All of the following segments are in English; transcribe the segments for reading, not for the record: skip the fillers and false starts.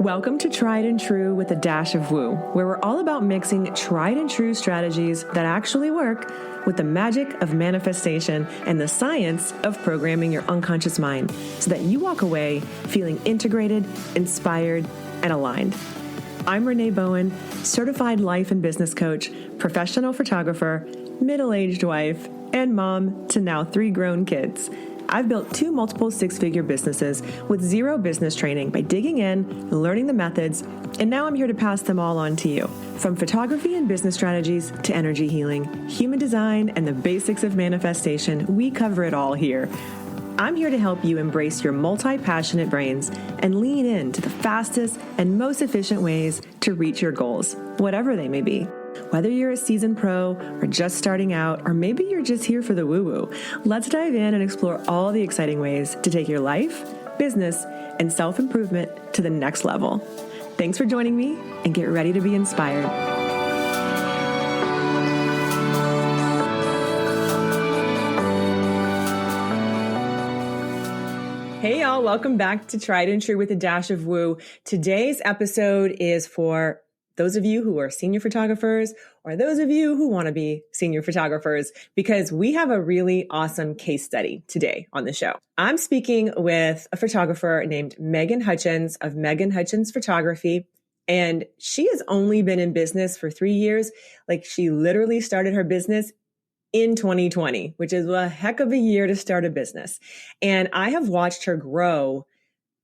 Welcome to Tried and True with a Dash of Woo, where we're all about mixing tried and true strategies that actually work with the magic of manifestation and the science of programming your unconscious mind so that you walk away feeling integrated, inspired, and aligned. I'm Renee Bowen, certified life and business coach, professional photographer, middle-aged wife, and mom to now 3 grown kids. I've built 2 multiple 6-figure businesses with 0 business training by digging in, learning the methods, and now I'm here to pass them all on to you. From photography and business strategies to energy healing, human design, and the basics of manifestation, we cover it all here. I'm here to help you embrace your multi-passionate brains and lean into the fastest and most efficient ways to reach your goals, whatever they may be. Whether you're a seasoned pro or just starting out, or maybe you're just here for the woo-woo, let's dive in and explore all the exciting ways to take your life, business, and self-improvement to the next level. Thanks for joining me, and get ready to be inspired. Hey y'all, welcome back to Tried and True with a Dash of Woo. Today's episode is for those of you who are senior photographers or those of you who want to be senior photographers, because we have a really awesome case study today on the show. I'm speaking with a photographer named Megan Hutchins of Megan Hutchins Photography, and she has only been in business for 3 years. Like, she literally started her business in 2020, which is a heck of a year to start a business. And I have watched her grow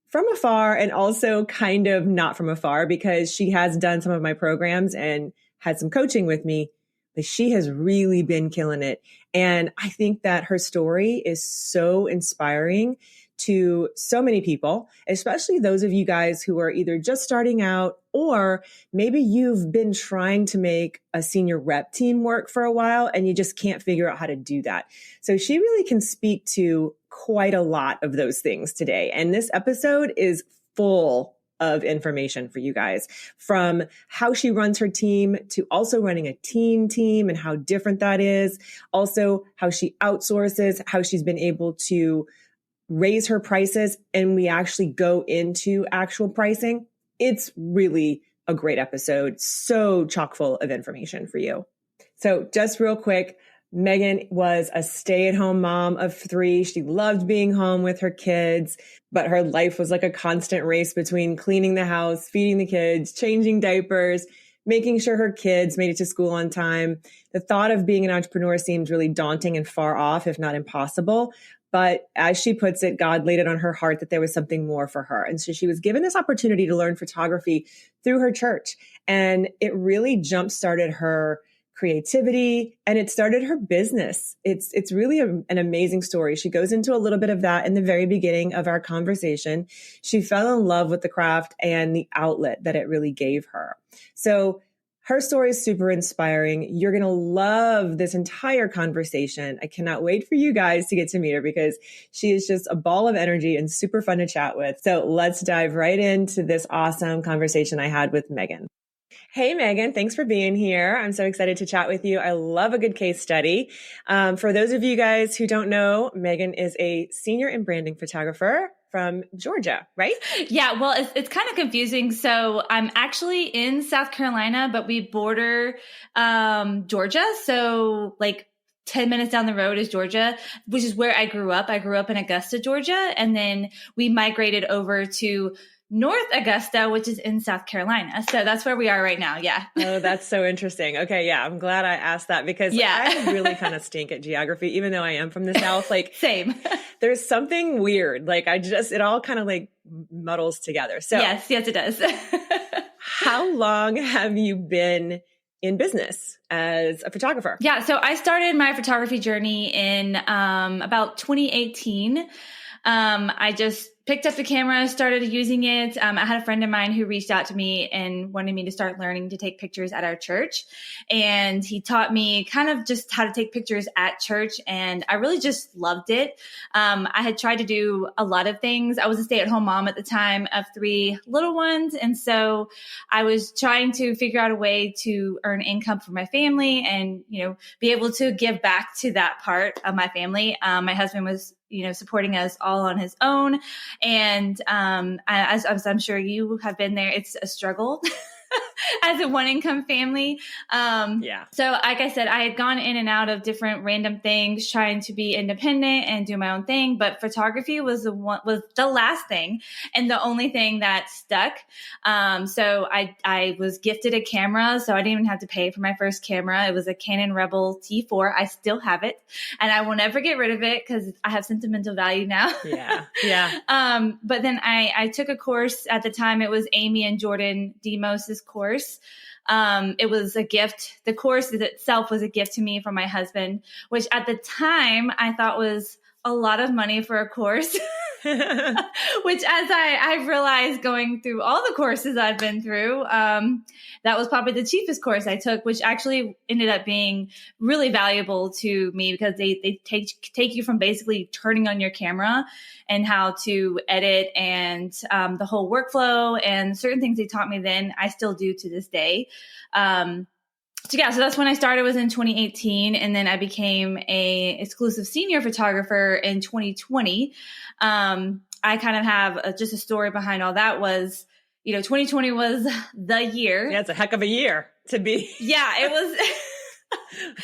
from afar and also kind of not from afar, because she has done some of my programs and had some coaching with me, but she has really been killing it. And I think that her story is so inspiring to so many people, especially those of you guys who are either just starting out, or maybe you've been trying to make a senior rep team work for a while and you just can't figure out how to do that. So she really can speak to quite a lot of those things today. And this episode is full of information for you guys, from how she runs her team to also running a teen team and how different that is. Also, how she outsources, how she's been able to raise her prices, and we actually go into actual pricing. It's really a great episode, so chock full of information for you. So just real quick, Megan was a stay-at-home mom of 3. She loved being home with her kids, but her life was like a constant race between cleaning the house, feeding the kids, changing diapers, making sure her kids made it to school on time. The thought of being an entrepreneur seemed really daunting and far off, if not impossible. But as she puts it, God laid it on her heart that there was something more for her. And so she was given this opportunity to learn photography through her church. And it really jump-started her creativity, and it started her business. It's really an amazing story. She goes into a little bit of that in the very beginning of our conversation. She fell in love with the craft and the outlet that it really gave her. So her story is super inspiring. You're going to love this entire conversation. I cannot wait for you guys to get to meet her, because she is just a ball of energy and super fun to chat with. So let's dive right into this awesome conversation I had with Megan. Hey, Megan, thanks for being here. I'm so excited to chat with you. I love a good case study. For those of you guys who don't know, Megan is a senior and branding photographer from Georgia, right? Yeah, well, it's kind of confusing. So I'm actually in South Carolina, but we border Georgia. So like 10 minutes down the road is Georgia, which is where I grew up. I grew up in Augusta, Georgia, and then we migrated over to North Augusta, which is in South Carolina. So that's where we are right now. Yeah. Oh, that's so interesting. Okay. Yeah. I'm glad I asked that, because I really kind of stink at geography, even though I am from the South. Like, same. There's something weird. Like, it all kind of like muddles together. So yes, it does. How long have you been in business as a photographer? Yeah. So I started my photography journey in about 2018. I just picked up the camera, started using it. I had a friend of mine who reached out to me and wanted me to start learning to take pictures at our church. And he taught me kind of just how to take pictures at church. And I really just loved it. I had tried to do a lot of things. I was a stay-at-home mom at the time of 3 little ones. And so I was trying to figure out a way to earn income for my family and, be able to give back to that part of my family. My husband was, supporting us all on his own. And as I'm sure you have been there, it's a struggle. As a one income family. So like I said, I had gone in and out of different random things, trying to be independent and do my own thing. But photography was the last thing and the only thing that stuck. So I was gifted a camera, so I didn't even have to pay for my first camera. It was a Canon Rebel T4. I still have it and I will never get rid of it because I have sentimental value now. But then I took a course at the time. It was Amy and Jordan Demos's course. It was a gift. The course itself was a gift to me from my husband, which at the time I thought was a lot of money for a course, which as I realized going through all the courses I've been through, that was probably the cheapest course I took, which actually ended up being really valuable to me because they take you from basically turning on your camera and how to edit and the whole workflow and certain things they taught me then, I still do to this day. So that's when I started, was in 2018. And then I became a exclusive senior photographer in 2020. I kind of have just a story behind all that was, 2020 was the year. Yeah, it's a heck of a year to be. Yeah, it was.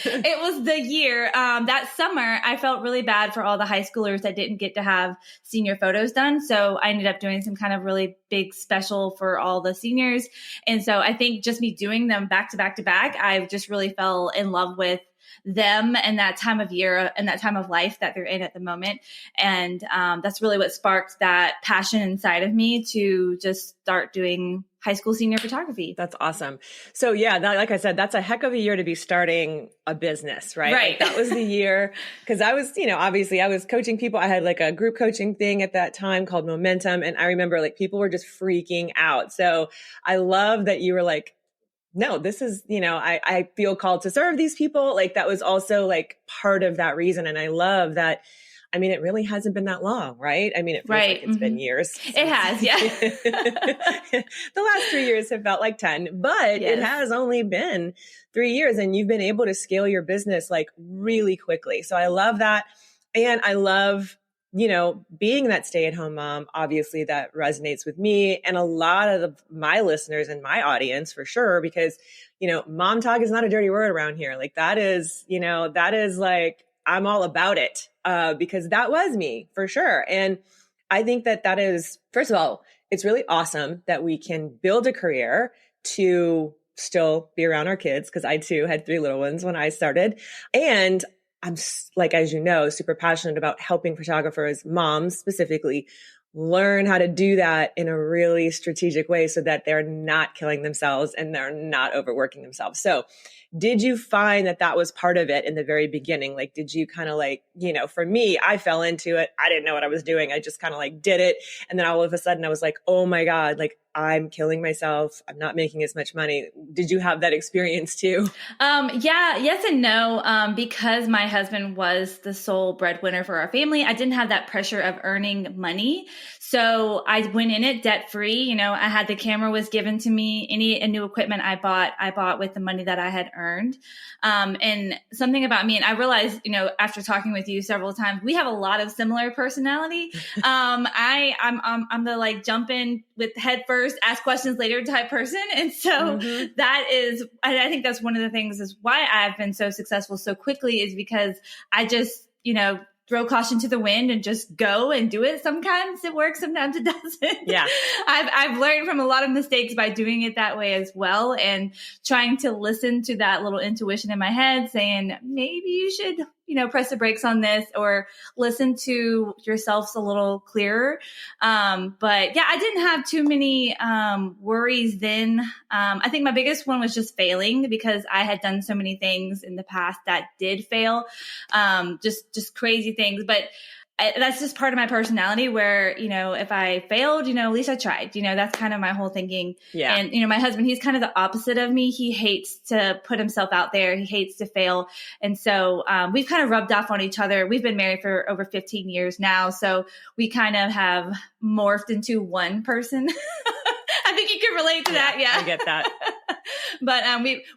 It was the year. That summer, I felt really bad for all the high schoolers that didn't get to have senior photos done. So I ended up doing some kind of really big special for all the seniors. And so I think just me doing them back to back to back, I just really fell in love with them and that time of year and that time of life that they're in at the moment. And that's really what sparked that passion inside of me to just start doing high school senior photography. That's awesome. So like I said, that's a heck of a year to be starting a business, right? Right. Like that was the year because I was, obviously I was coaching people. I had like a group coaching thing at that time called Momentum. And I remember like people were just freaking out. So I love that you were like, no, this is, I feel called to serve these people. Like that was also like part of that reason. And I love that. I mean, it really hasn't been that long, right? I mean, it feels like it's been years. It has, yeah. The last 3 years have felt like 10, but It has only been 3 years and you've been able to scale your business like really quickly. So I love that. And I love, being that stay-at-home mom, obviously that resonates with me and a lot of my listeners and my audience for sure, because, mom talk is not a dirty word around here. Like that is like, I'm all about it because that was me for sure. And I think that is, first of all, it's really awesome that we can build a career to still be around our kids because I too had 3 little ones when I started. And I'm like, as you know, super passionate about helping photographers, moms specifically, learn how to do that in a really strategic way so that they're not killing themselves and they're not overworking themselves. So did you find that was part of it in the very beginning? Like, did you kind of like, for me, I fell into it. I didn't know what I was doing. I just kind of like did it. And then all of a sudden I was like, oh my God, like I'm killing myself. I'm not making as much money. Did you have that experience too? Yes and no. Because my husband was the sole breadwinner for our family, I didn't have that pressure of earning money. So I went in it debt free. I had the camera was given to me. Any new equipment I bought with the money that I had earned. And something about me, and I realized, after talking with you several times, we have a lot of similar personality. I'm the like jump in with head first, ask questions later type person. And so that is, I think that's one of the things is why I've been so successful so quickly is because I just, throw caution to the wind and just go and do it. Sometimes it works, sometimes it doesn't. Yeah. I've learned from a lot of mistakes by doing it that way as well and trying to listen to that little intuition in my head saying, maybe you should, press the brakes on this or listen to yourselves a little clearer. But yeah, I didn't have too many worries then. I think my biggest one was just failing because I had done so many things in the past that did fail, just crazy things. But that's just part of my personality where, if I failed, at least I tried, that's kind of my whole thinking. Yeah. And, my husband, he's kind of the opposite of me. He hates to put himself out there. He hates to fail. And so, we've kind of rubbed off on each other. We've been married for over 15 years now. So we kind of have morphed into one person. I think you can relate to that. Yeah. I get that. But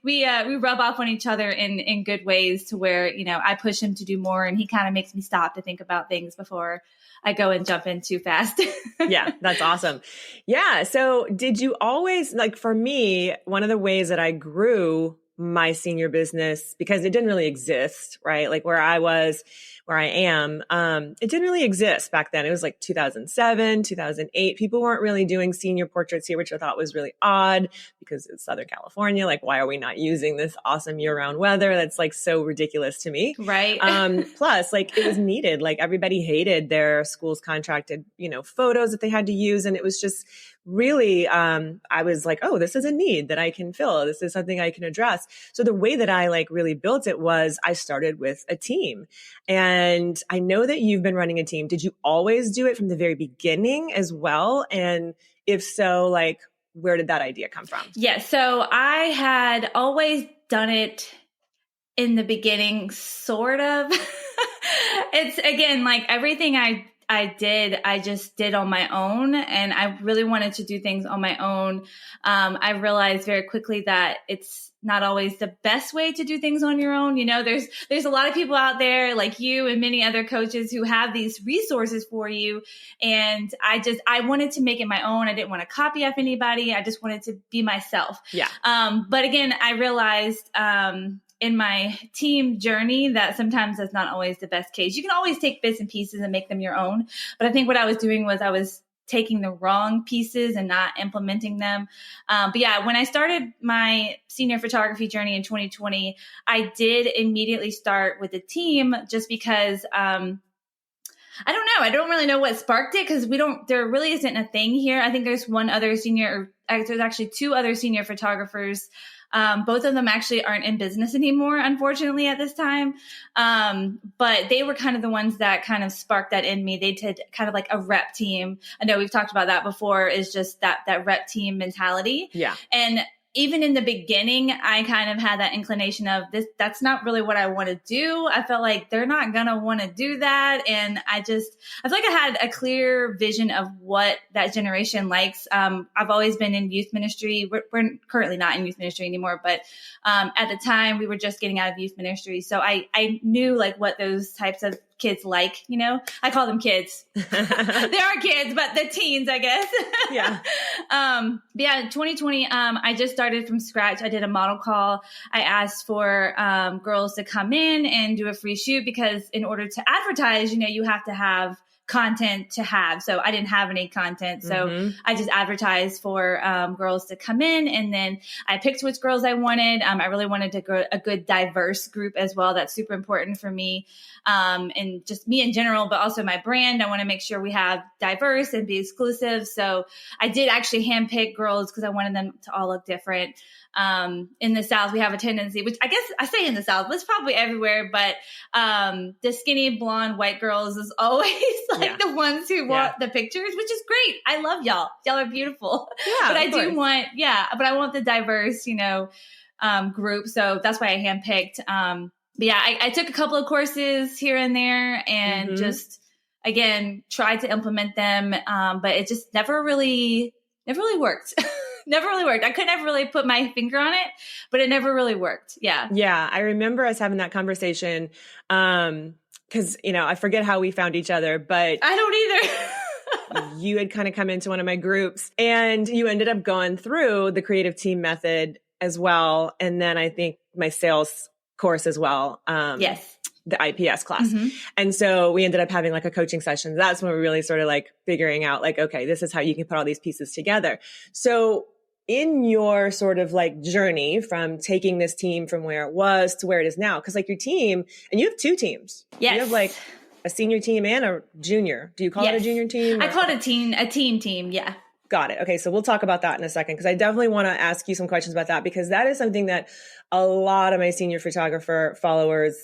we rub off on each other in good ways to where, I push him to do more and he kind of makes me stop to think about things before I go and jump in too fast. Yeah, that's awesome. Yeah. So did you always, like for me, one of the ways that I grew my senior business, because it didn't really exist, right? Like where I am, it didn't really exist back then. It was like 2007, 2008. People weren't really doing senior portraits here, which I thought was really odd because it's Southern California. Like, why are we not using this awesome year-round weather? That's like so ridiculous to me. Right. Plus, like it was needed. Like everybody hated their school's contracted, photos that they had to use. And it was just really, I was like, oh, this is a need that I can fill. This is something I can address. So the way that I like really built it was I started with a team. And I know that you've been running a team. Did you always do it from the very beginning as well? And if so, like, where did that idea come from? Yeah. So I had always done it in the beginning, sort of. It's again, like everything I just did on my own, and I really wanted to do things on my own. I realized very quickly that it's not always the best way to do things on your own. There's a lot of people out there like you and many other coaches who have these resources for you. And I wanted to make it my own. I didn't want to copy off anybody. I just wanted to be myself. Yeah. But again, I realized, in my team journey that sometimes that's not always the best case. You can always take bits and pieces and make them your own. But I think what I was doing was I was taking the wrong pieces and not implementing them. But yeah, when I started my senior photography journey in 2020, I did immediately start with a team just because, I don't know. I don't really know what sparked it because there really isn't a thing here. I think there's there's actually two other senior photographers. Both of them actually aren't in business anymore, unfortunately, at this time. But they were kind of the ones that kind of sparked that in me. They did kind of like a rep team. I know we've talked about that before, is just that rep team mentality. Yeah. And even in the beginning, I kind of had that inclination of that's not really what I want to do. I felt like they're not going to want to do that. And I feel like I had a clear vision of what that generation likes. I've always been in youth ministry. We're currently not in youth ministry anymore, but at the time we were just getting out of youth ministry. So I knew like what those types of kids like, I call them kids. They are kids, but the teens, I guess. Yeah. Yeah. 2020, I just started from scratch. I did a model call. I asked for girls to come in and do a free shoot because in order to advertise, you have to have content to have. So I didn't have any content. So I just advertised for girls to come in, and then I picked which girls I wanted. I really wanted to grow a good diverse group as well. That's super important for me. And just me in general, but also my brand. I want to make sure we have diverse and be exclusive. So I did actually handpick girls because I wanted them to all look different. In the South, we have a tendency, which I guess I say in the South, but it's probably everywhere, but the skinny blonde white girls is always like the ones who want the pictures, which is great. I love y'all. Y'all are beautiful. Yeah, but I do want, but I want the diverse, group. So that's why I handpicked. But yeah, I took a couple of courses here and there and just, again, tried to implement them. But it just never really worked. Never really worked. I could never really put my finger on it, but it never really worked. Yeah. Yeah. I remember us having that conversation. Cause I forget how we found each other, but I don't either. You had kind of come into one of my groups and you ended up going through the creative team method as well. And then I think my sales course as well. Yes. The IPS class. And so we ended up having like a coaching session. That's when we really started like figuring out like, okay, this is how you can put all these pieces together. So in your sort of like journey from taking this team from where it was to where it is now, because like your team, and you have two teams. Yes. You have like a senior team and a junior. Do you call it a junior team? I call it a teen team. Yeah. Got it. Okay. So we'll talk about that in a second, because I definitely want to ask you some questions about that, because that is something that a lot of my senior photographer followers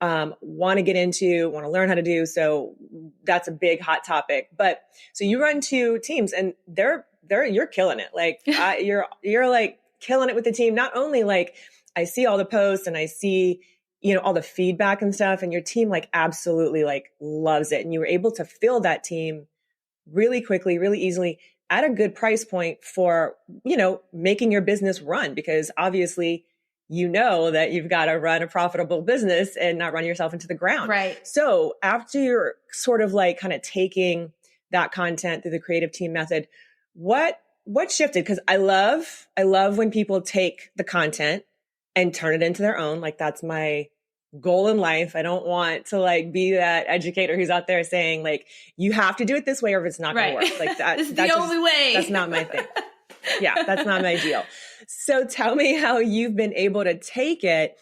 want to get into, want to learn how to do. So that's a big hot topic. But so you run two teams and you're killing it. Like you're like killing it with the team. Not only like I see all the posts and I see, all the feedback and stuff, and your team like absolutely like loves it. And you were able to fill that team really quickly, really easily at a good price point for, making your business run, because obviously you know that you've got to run a profitable business and not run yourself into the ground. Right. So after you're sort of like kind of taking that content through the creative team method, what shifted? Because I love when people take the content and turn it into their own. Like that's my goal in life. I don't want to like be that educator who's out there saying like, you have to do it this way or it's not going to work. Like that. This is the only way. That's not my thing. Yeah, that's not my deal. So tell me how you've been able to take it.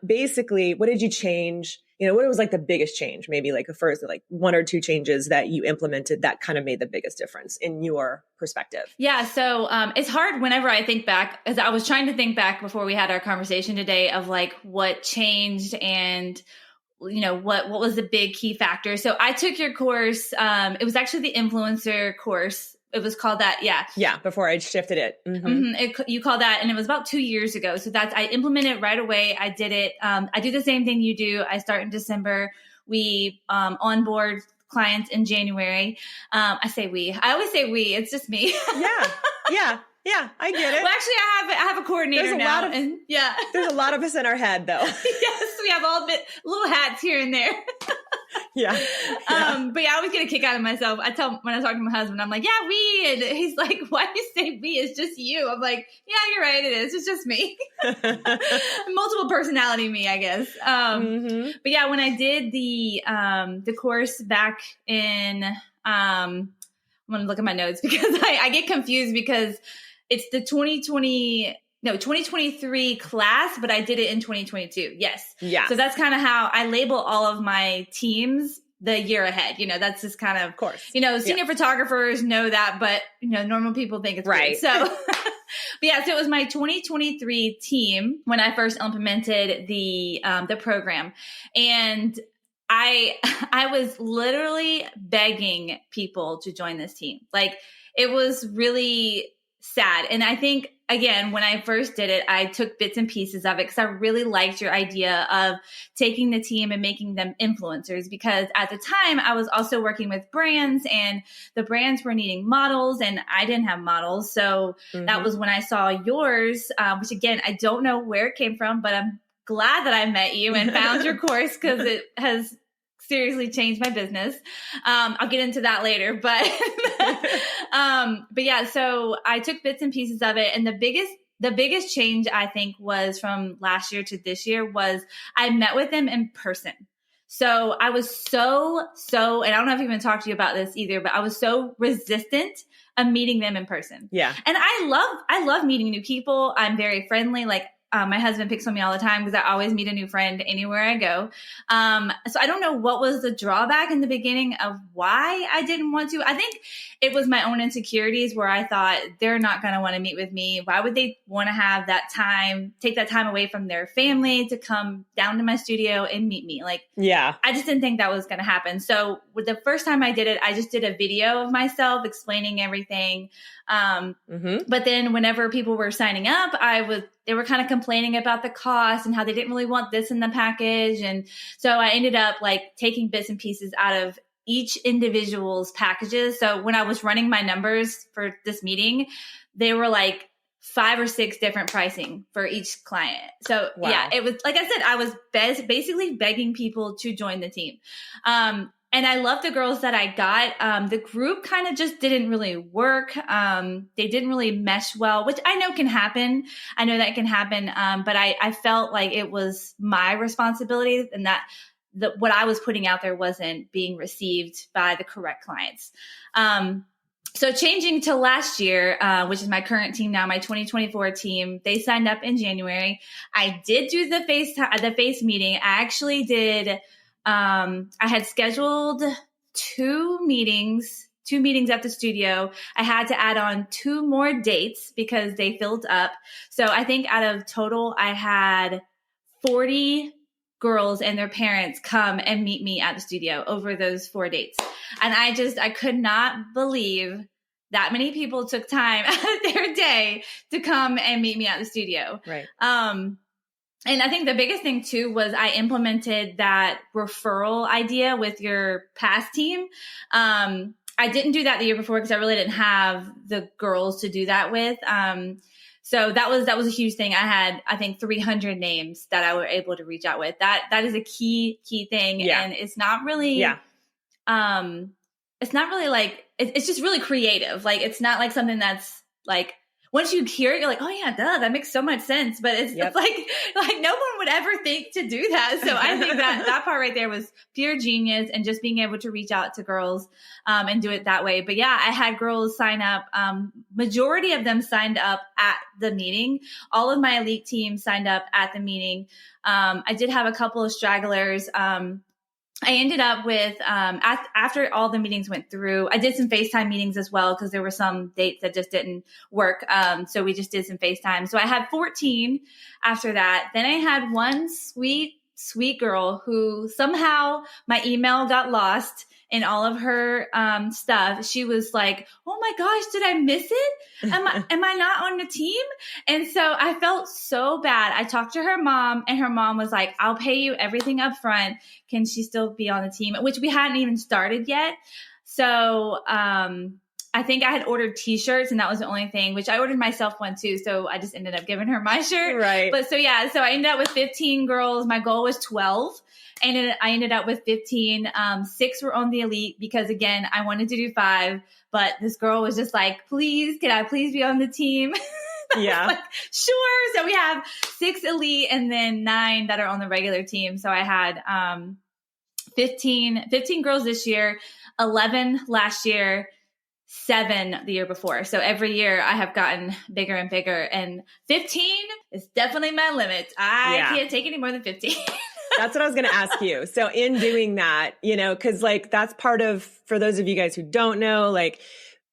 Basically, what did you change? What was like the biggest change? Maybe like the first, like 1 or 2 changes that you implemented that kind of made the biggest difference in your perspective. Yeah. So it's hard whenever I think back, as I was trying to think back before we had our conversation today of like what changed and what was the big key factor. So I took your course. It was actually the influencer course. It was called that. Yeah. Yeah. Before I shifted it. You called that. And it was about 2 years ago. So I implemented it right away. I did it. I do the same thing you do. I start in December. We onboard clients in January. I say we. I always say we. It's just me. Yeah. I get it. Well, actually, I have a coordinator now. There's a lot of us in our head though. Yes. We have all little hats here and there. Yeah. But I always get a kick out of myself. When I talk to my husband, I'm like, yeah, we, and he's like, why do you say we? It's just you. I'm like, yeah, you're right. It is. It's just me. Multiple personality me, I guess. But yeah, when I did the course back in, I'm going to look at my notes because I get confused because it's the 2023 class, but I did it in 2022. Yes. Yeah. So that's kind of how I label all of my teams the year ahead. That's just kind of course. Senior photographers know that, but normal people think it's right. Weird. So, but yeah, so it was my 2023 team when I first implemented the program, and I was literally begging people to join this team. Like it was really sad. And I think, again, when I first did it, I took bits and pieces of it because I really liked your idea of taking the team and making them influencers, because at the time I was also working with brands and the brands were needing models and I didn't have models. So that was when I saw yours, which again, I don't know where it came from, but I'm glad that I met you and found your course because it has seriously changed my business. I'll get into that later, but yeah, so I took bits and pieces of it. And the biggest change I think was from last year to this year was I met with them in person. So I was so, and I don't know if I've even talked to you about this either, but I was so resistant of meeting them in person. Yeah. And I love meeting new people. I'm very friendly. Like, my husband picks on me all the time because I always meet a new friend anywhere I go. So I don't know what was the drawback in the beginning of why I didn't want to. I think it was my own insecurities where I thought they're not going to want to meet with me. Why would they want to have that time, take that time away from their family to come down to my studio and meet me? Like, yeah, I just didn't think that was going to happen. So with the first time I did it, I just did a video of myself explaining everything. But then whenever people were signing up, they were kind of complaining about the cost and how they didn't really want this in the package. And so I ended up like taking bits and pieces out of each individual's packages. So when I was running my numbers for this meeting, they were like 5 or 6 different pricing for each client. So yeah, it was, like I said, I was basically begging people to join the team. And I love the girls that I got. The group kind of just didn't really work. They didn't really mesh well, which I know can happen. I know that can happen. But I felt like it was my responsibility and that what I was putting out there wasn't being received by the correct clients. So changing to last year, which is my current team now, my 2024 team, they signed up in January. I did do the face meeting. I actually did. I had scheduled 2 meetings at the studio. I had to add on 2 more dates because they filled up. So I think out of total, I had 40 girls and their parents come and meet me at the studio over those 4 dates. And I could not believe that many people took time out of their day to come and meet me at the studio. Right. And I think the biggest thing too was I implemented that referral idea with your past team. I didn't do that the year before because I really didn't have the girls to do that with. So that was a huge thing. I had, I think, 300 names that I were able to reach out with. That is a key thing. Yeah. And it's not really, it's not really like, it's just really creative. Like, it's not like something that's like, once you hear it, you're like, oh yeah, duh, that makes so much sense. But it's like no one would ever think to do that. So I think that part right there was pure genius, and just being able to reach out to girls and do it that way. But yeah, I had girls sign up. Majority of them signed up at the meeting. All of my elite team signed up at the meeting. I did have a couple of stragglers. I ended up with, after all the meetings went through, I did some FaceTime meetings as well, because there were some dates that just didn't work. So we just did some FaceTime. So I had 14 after that. Then I had one sweet girl who somehow my email got lost in all of her stuff. She was like, oh my gosh, did I miss it? Am I not on the team? And so I felt so bad. I talked to her mom, and her mom was like, I'll pay you everything up front. Can she still be on the team? Which we hadn't even started yet. So I think I had ordered t-shirts, and that was the only thing, which I ordered myself one too. So I just ended up giving her my shirt. Right. But so I ended up with 15 girls. My goal was 12. And I ended up with 15. 6 were on the elite, because again, I wanted to do 5, but this girl was just like, please, can I please be on the team? Yeah. Like, sure. So we have 6 elite and then 9 that are on the regular team. So I had 15 girls this year, 11 last year, 7 the year before. So every year I have gotten bigger and bigger, and 15 is definitely my limit. I can't take any more than 15. That's what I was going to ask you. So in doing that, cause like that's part of, for those of you guys who don't know, like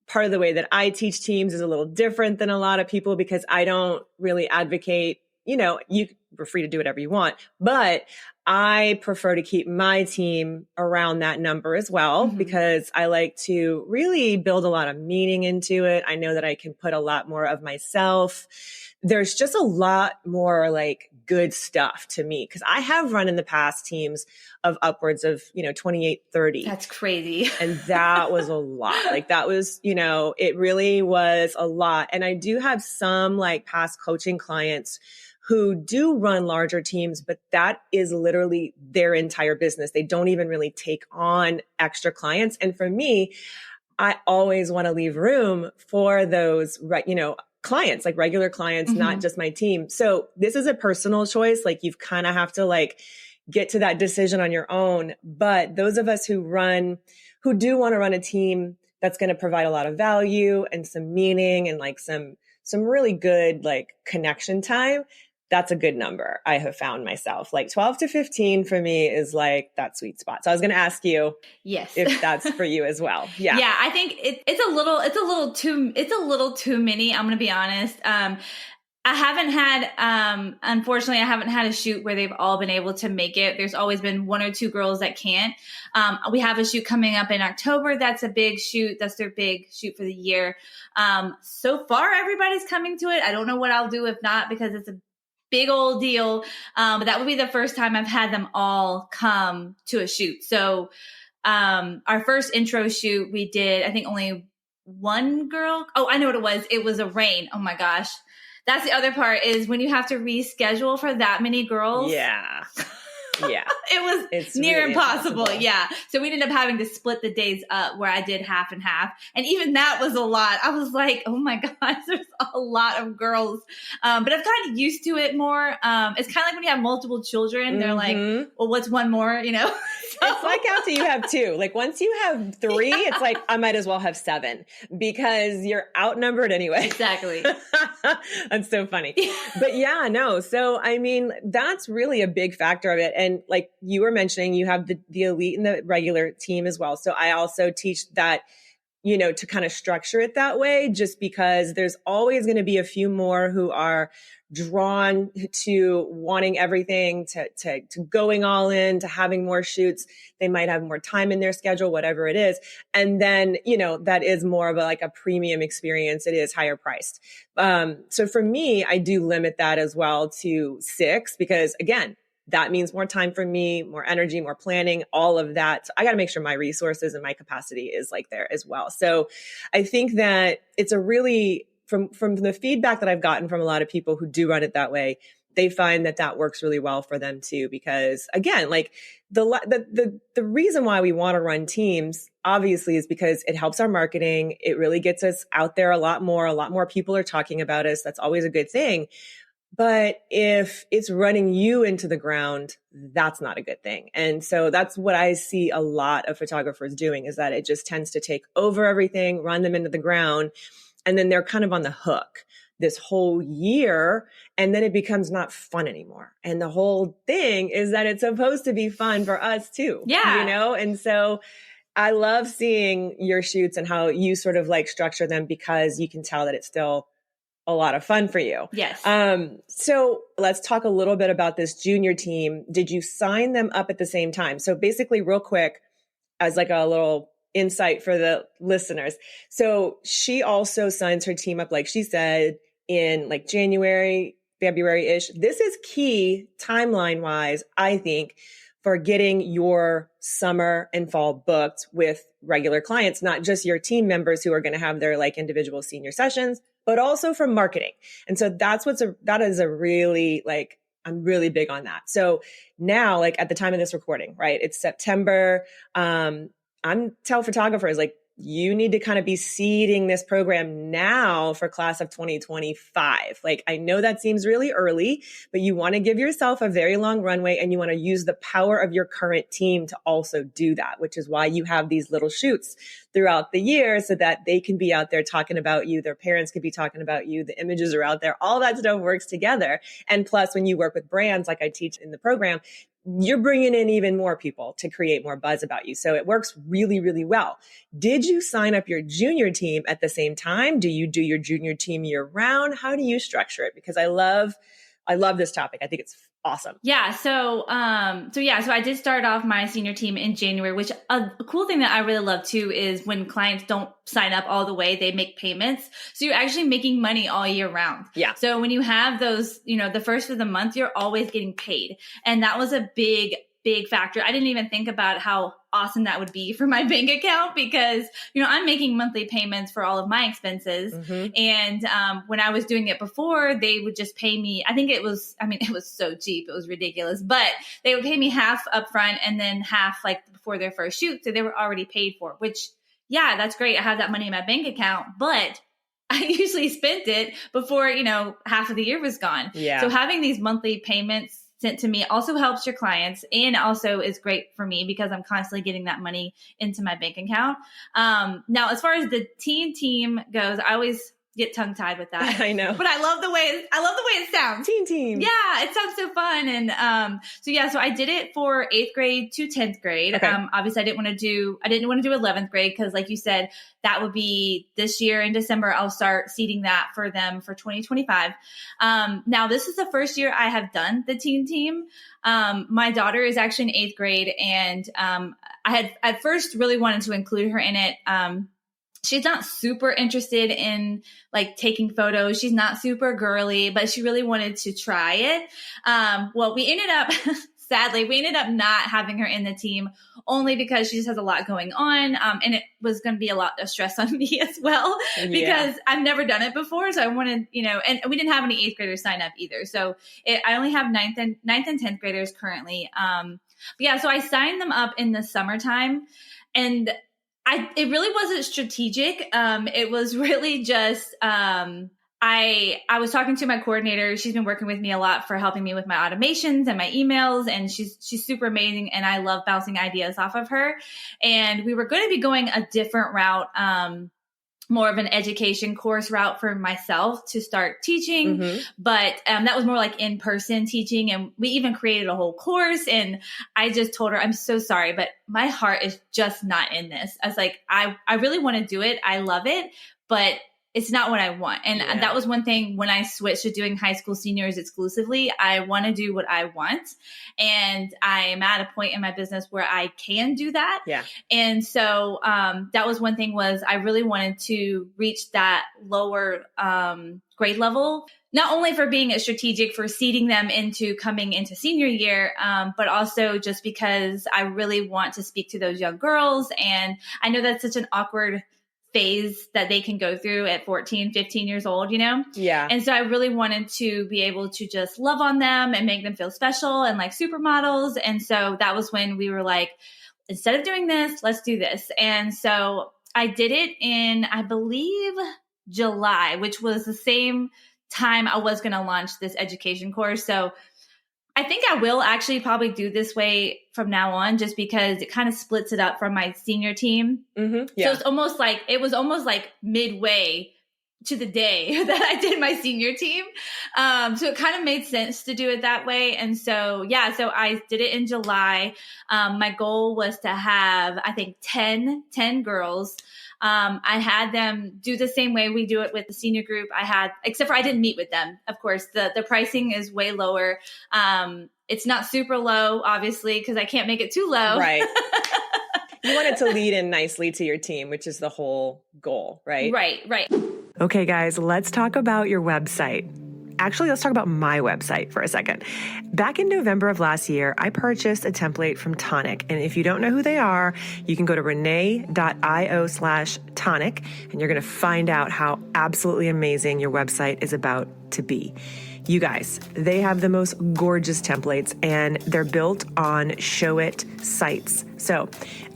part of the way that I teach teams is a little different than a lot of people, because I don't really advocate, you're free to do whatever you want, but I prefer to keep my team around that number as well, because I like to really build a lot of meaning into it. I know that I can put a lot more of myself. There's just a lot more like good stuff to me, because I have run in the past teams of upwards of, 28, 30. That's crazy. And that was a lot. Like that was, it really was a lot. And I do have some like past coaching clients who do run larger teams, but that is literally their entire business. They don't even really take on extra clients. And for me, I always want to leave room for those, clients, like regular clients, not just my team. So this is a personal choice. Like you kind of have to like get to that decision on your own. But those of us who do want to run a team that's going to provide a lot of value and some meaning and like some really good like connection time, that's a good number. I have found myself like 12 to 15 for me is like that sweet spot. So I was going to ask you if that's for you as well. Yeah. Yeah. I think it's a little too many. I'm going to be honest. I haven't had, unfortunately, I haven't had a shoot where they've all been able to make it. There's always been 1 or 2 girls that can't. We have a shoot coming up in October. That's a big shoot. That's their big shoot for the year. So far, everybody's coming to it. I don't know what I'll do if not, because it's a big old deal. But that would be the first time I've had them all come to a shoot. So our first intro shoot we did, I think only one girl. Oh, I know what it was. It was a rain. Oh my gosh. That's the other part, is when you have to reschedule for that many girls. Yeah. Yeah. It's near really impossible. Yeah. So we ended up having to split the days up, where I did half and half. And even that was a lot. I was like, oh my gosh, there's a lot of girls. But I've kind of used to it more. It's kind of like when you have multiple children, they're like, well, what's one more, So. It's like after you have 2, like once you have 3, it's like, I might as well have 7, because you're outnumbered anyway. Exactly. That's so funny. But yeah, no. So, I mean, that's really a big factor of it. And like you were mentioning, you have the elite and the regular team as well. So I also teach that, to kind of structure it that way, just because there's always going to be a few more who are drawn to wanting everything, to going all in, to having more shoots. They might have more time in their schedule, whatever it is. And then, that is more of like a premium experience. It is higher priced. So for me, I do limit that as well to 6, because again, that means more time for me, more energy, more planning, all of that. So I got to make sure my resources and my capacity is like there as well. So I think that it's a really from the feedback that I've gotten from a lot of people who do run it that way, they find that works really well for them too. Because again, like the reason why we want to run teams obviously is because it helps our marketing. It really gets us out there a lot more. A lot more people are talking about us. That's always a good thing. But if it's running you into the ground, that's not a good thing. And so that's what I see a lot of photographers doing, is that it just tends to take over everything, run them into the ground, and then they're kind of on the hook this whole year, and then it becomes not fun anymore. And the whole thing is that it's supposed to be fun for us too. Yeah. You know? And so I love seeing your shoots and how you sort of like structure them, because you can tell that it's still a lot of fun for you. Yes. So let's talk a little bit about this junior team. Did you sign them up at the same time? So basically, real quick, as like a little insight for the listeners. So she also signs her team up, like she said, in like January, February-ish. This is key timeline wise, I think, for getting your summer and fall booked with regular clients, not just your team members who are going to have their like individual senior sessions, but also from marketing. And so that is a really like, I'm really big on that. So now, like at the time of this recording, right? It's September. I'm tell photographers, like, you need to kind of be seeding this program now for class of 2025. Like, I know that seems really early, but you want to give yourself a very long runway, and you want to use the power of your current team to also do that, which is why you have these little shoots throughout the year, so that they can be out there talking about you. Their parents could be talking about you. The images are out there. All that stuff works together. And plus, when you work with brands, like I teach in the program, you're bringing in even more people to create more buzz about you. So it works really, really well. Did you sign up your junior team at the same time? Do you do your junior team year round? How do you structure it? Because I love this topic. I think it's awesome. Yeah. So I did start off my senior team in January, which a cool thing that I really love too is when clients don't sign up all the way, they make payments. So you're actually making money all year round. Yeah. So when you have those, the first of the month, you're always getting paid. And that was a big factor. I didn't even think about how awesome that would be for my bank account, because, I'm making monthly payments for all of my expenses. Mm-hmm. And when I was doing it before, they would just pay me, it was so cheap. It was ridiculous, but they would pay me half upfront and then half like before their first shoot. So they were already paid for, which, yeah, that's great. I have that money in my bank account, but I usually spent it before, half of the year was gone. Yeah. So having these monthly payments sent to me also helps your clients, and also is great for me because I'm constantly getting that money into my bank account. Now, as far as the teen team goes, I always get tongue tied with that. I know, but I love the way it sounds. Teen team. Yeah, it sounds so fun. And so I did it for 8th grade to 10th grade. Okay. Obviously, I didn't want to do 11th grade because, like you said, that would be this year in December. I'll start seeding that for them for 2025. Now, this is the first year I have done the teen team. My daughter is actually in 8th grade, and I had at first really wanted to include her in it. She's not super interested in like taking photos. She's not super girly, but she really wanted to try it. Well, we ended up, sadly, not having her in the team, only because she just has a lot going on. And it was going to be a lot of stress on me as well, because I've never done it before. So I wanted, and we didn't have any 8th graders sign up either. So I only have 9th and 10th graders currently. So I signed them up in the summertime, and it really wasn't strategic. It was really just, I was talking to my coordinator. She's been working with me a lot for helping me with my automations and my emails, and she's super amazing. And I love bouncing ideas off of her. And we were going to be going a different route, more of an education course route for myself to start teaching. Mm-hmm. But that was more like in-person teaching. And we even created a whole course. And I just told her, I'm so sorry, but my heart is just not in this. I was like, I really want to do it. I love it, but it's not what I want. And that was one thing when I switched to doing high school seniors exclusively. I want to do what I want. And I am at a point in my business where I can do that. Yeah. And so that was one thing, was I really wanted to reach that lower grade level, not only for being a strategic for seeding them into coming into senior year, but also just because I really want to speak to those young girls. And I know that's such an awkward phase that they can go through at 14, 15 years old, Yeah. And so I really wanted to be able to just love on them and make them feel special and like supermodels. And so that was when we were like, instead of doing this, let's do this. And so I did it in, I believe, July, which was the same time I was going to launch this education course. So I think I will actually probably do this way from now on, just because it kind of splits it up from my senior team. Mm-hmm. Yeah. So it was almost like midway to the day that I did my senior team. So it kind of made sense to do it that way. And so, so I did it in July. My goal was to have, I think 10 girls. I had them do the same way we do it with the senior group. Except for I didn't meet with them. Of course, the pricing is way lower. It's not super low, obviously, because I can't make it too low. Right. You want it to lead in nicely to your team, which is the whole goal, right? Right. Okay, guys, let's talk about your website. Actually, let's talk about my website for a second. Back in November of last year, I purchased a template from Tonic. And if you don't know who they are, you can go to renee.io/tonic, and you're going to find out how absolutely amazing your website is about to be. You guys, they have the most gorgeous templates, and they're built on Showit sites. So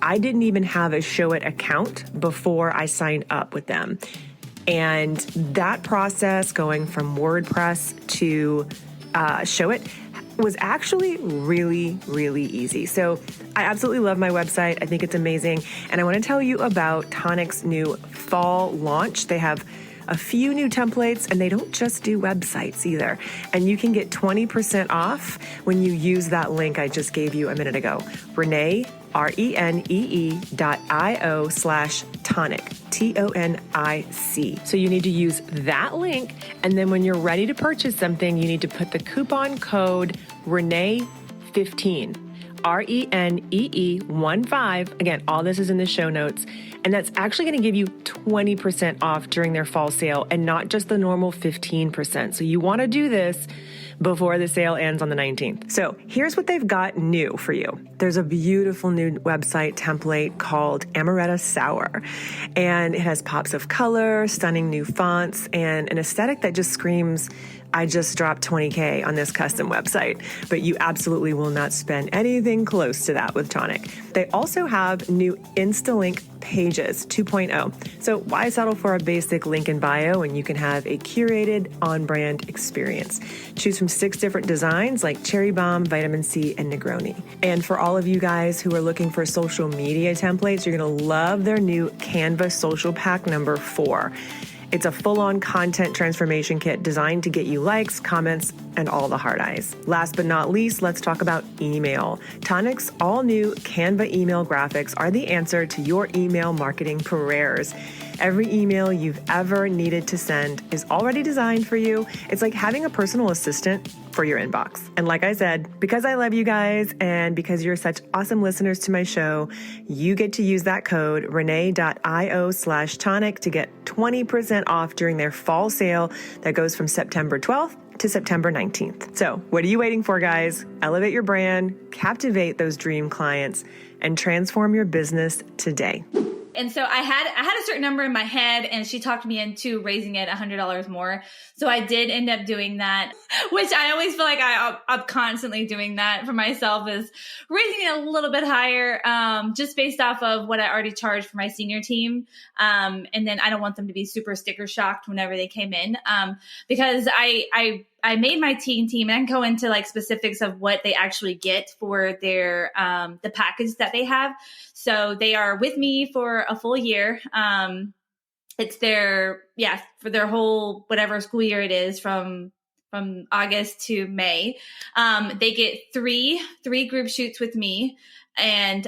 I didn't even have a Showit account before I signed up with them. And that process going from WordPress to Showit was actually really, really easy. So I absolutely love my website. I think it's amazing. And I want to tell you about Tonic's new fall launch. They have a few new templates, and they don't just do websites either. And you can get 20% off when you use that link I just gave you a minute ago. Renee, RENEE.io/tonic, TONIC. So you need to use that link. And then when you're ready to purchase something, you need to put the coupon code Renee15. RENEE15. Again, all this is in the show notes. And that's actually going to give you 20% off during their fall sale, and not just the normal 15%. So you want to do this before the sale ends on the 19th. So here's what they've got new for you. There's a beautiful new website template called Amaretto Sour, and it has pops of color, stunning new fonts, and an aesthetic that just screams, I just dropped $20K on this custom website, but you absolutely will not spend anything close to that with Tonic. They also have new InstaLink pages 2.0. So why settle for a basic link in bio when you can have a curated on-brand experience? Choose from 6 different designs like Cherry Bomb, Vitamin C, and Negroni. And for all of you guys who are looking for social media templates, you're going to love their new Canva Social Pack number 4. It's a full-on content transformation kit designed to get you likes, comments, and all the heart eyes. Last but not least, let's talk about email. Tonic's all-new Canva email graphics are the answer to your email marketing prayers. Every email you've ever needed to send is already designed for you. It's like having a personal assistant for your inbox. And like I said, because I love you guys and because you're such awesome listeners to my show, you get to use that code renee.io/tonic to get 20% off during their fall sale that goes from September 12th to September 19th. So what are you waiting for, guys? Elevate your brand, captivate those dream clients, and transform your business today. And so I had a certain number in my head, and she talked me into raising it $100 more. So I did end up doing that, which I always feel like I'm constantly doing that for myself, is raising it a little bit higher, just based off of what I already charged for my senior team. And then I don't want them to be super sticker shocked whenever they came in, because I made my teen team, and I can go into like specifics of what they actually get for their, the package that they have. So they are with me for a full year. It's for their whole, whatever school year it is, from August to May. They get three group shoots with me, and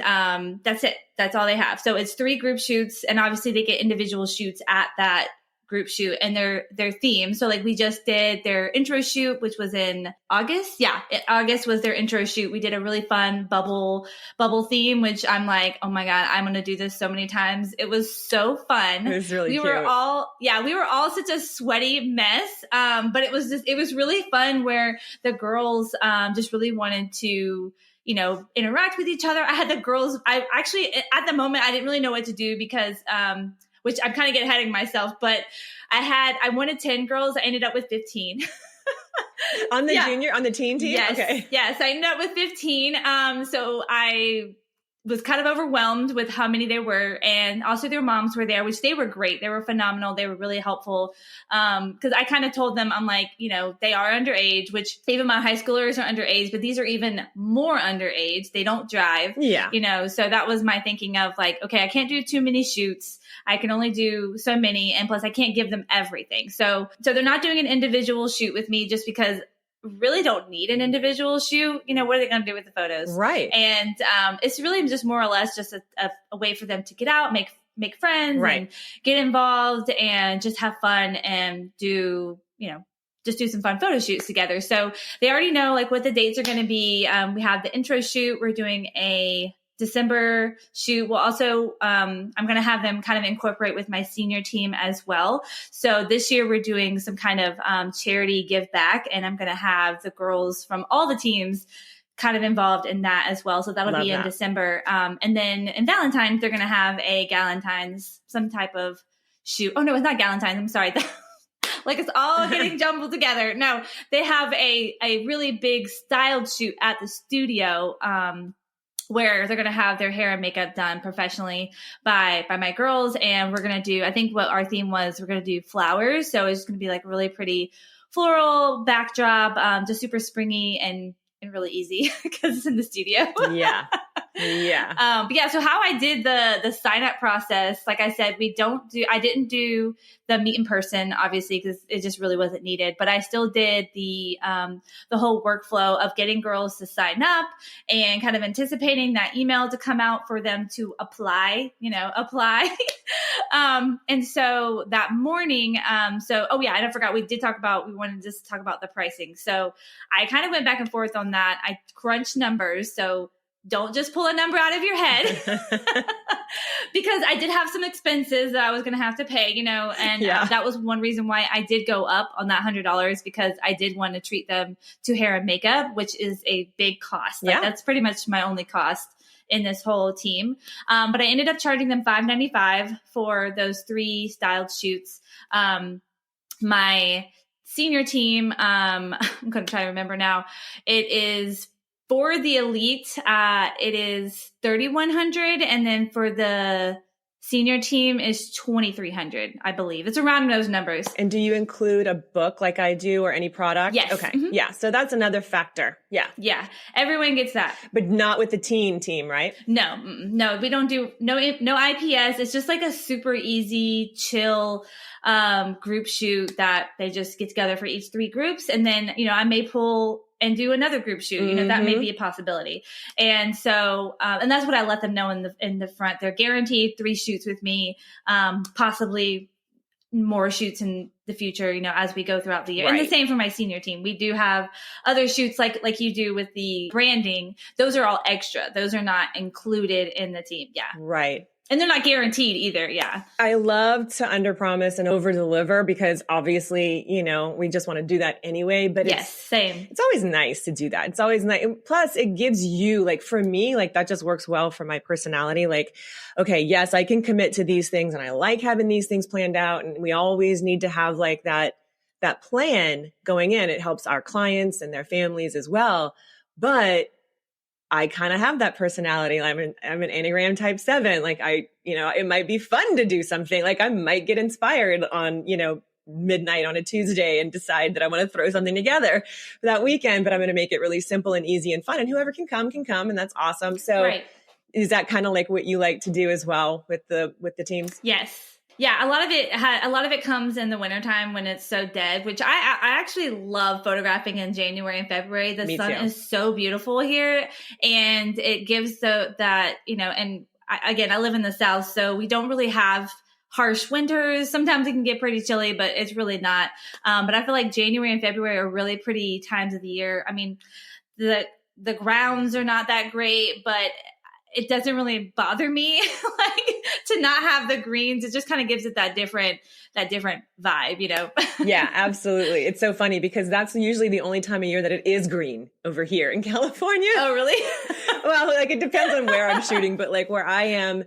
that's it. That's all they have. So it's 3 group shoots, and obviously they get individual shoots at that group shoot and their theme. So like we just did their intro shoot, which was in August. Yeah, August was their intro shoot. We did a really fun bubble theme, which I'm like, oh my God, I'm going to do this so many times. It was so fun. It was really cute. We were all such a sweaty mess. But it was really fun, where the girls just really wanted to, interact with each other. I had the girls, at the moment, I didn't really know what to do, because which I'm kind of getting ahead of myself, but I wanted 10 girls. I ended up with 15. On the teen team? Yes. Okay. Yes. I ended up with 15. So I was kind of overwhelmed with how many there were. And also their moms were there, which they were great. They were phenomenal. They were really helpful. Cause I kind of told them, I'm like, they are underage, which even my high schoolers are underage, but these are even more underage. They don't drive. Yeah. So that was my thinking of like, okay, I can't do too many shoots. I can only do so many. And plus I can't give them everything. So they're not doing an individual shoot with me just because really don't need an individual shoot. What are they going to do with the photos? Right. And it's really just more or less just a way for them to get out, make friends, right. and get involved and just have fun and do, just do some fun photo shoots together. So they already know like what the dates are going to be. We have the intro shoot. We're doing a December shoot. We'll also, I'm going to have them kind of incorporate with my senior team as well. So this year we're doing some kind of charity give back, and I'm going to have the girls from all the teams kind of involved in that as well. So that'll be in December. And then in Valentine's, they're going to have a Galentine's, some type of shoot. Oh no, it's not Galentine's. I'm sorry. Like it's all getting jumbled together. No, they have a really big styled shoot at the studio, where they're going to have their hair and makeup done professionally by my girls. And we're going to do, I think what our theme was, we're going to do flowers. So it's going to be like a really pretty floral backdrop, just super springy and really easy because it's in the studio. Yeah. But yeah, so how I did the sign up process, like I said, I didn't do the meet in person, obviously, because it just really wasn't needed, but I still did the whole workflow of getting girls to sign up and kind of anticipating that email to come out for them to apply. And so that morning, and I forgot, we wanted to just talk about the pricing. So I kind of went back and forth on that. I crunched numbers. So don't just pull a number out of your head because I did have some expenses that I was going to have to pay, and that was one reason why I did go up on that $100 because I did want to treat them to hair and makeup, which is a big cost. Like that's pretty much my only cost in this whole team. But I ended up charging them $595 for those 3 styled shoots. My senior team, I'm going to try to remember now. It is for the elite, it is $3,100, and then for the senior team is $2,300, I believe. It's around those numbers. And do you include a book like I do or any product? Yes. Okay. Mm-hmm. Yeah. So that's another factor. Yeah. Yeah. Everyone gets that. But not with the teen team, right? No, we don't do no IPS. It's just like a super easy, chill group shoot that they just get together for each 3 groups. And then, I may pull and do another group shoot, that may be a possibility. And so, and that's what I let them know in the front. They're guaranteed 3 shoots with me, possibly more shoots in the future, as we go throughout the year. Right. And the same for my senior team. We do have other shoots like you do with the branding. Those are all extra. Those are not included in the team. Yeah. Right. And they're not guaranteed either. Yeah. I love to underpromise and overdeliver because obviously, we just want to do that anyway, but same. It's always nice to do that. It's always nice. Plus it gives you, like, for me, like that just works well for my personality. Like, okay, yes, I can commit to these things and I like having these things planned out. And we always need to have like that plan going in. It helps our clients and their families as well. But I kind of have that personality. I'm an Enneagram type 7. Like it might be fun to do something. Like I might get inspired on, midnight on a Tuesday and decide that I want to throw something together for that weekend, but I'm going to make it really simple and easy and fun. And whoever can come. And that's awesome. So Is that kind of like what you like to do as well with the teams? Yes. Yeah, a lot of it comes in the wintertime when it's so dead, which I actually love photographing in January and February. The sun is so beautiful here, and it gives that, and I live in the South, so we don't really have harsh winters. Sometimes it can get pretty chilly, but it's really not. But I feel like January and February are really pretty times of the year. I mean, the grounds are not that great, but it doesn't really bother me like to not have the greens. It just kind of gives it that different vibe, Yeah, absolutely. It's so funny because that's usually the only time of year that it is green over here in California. Oh, really? Well, like it depends on where I'm shooting, but like where I am,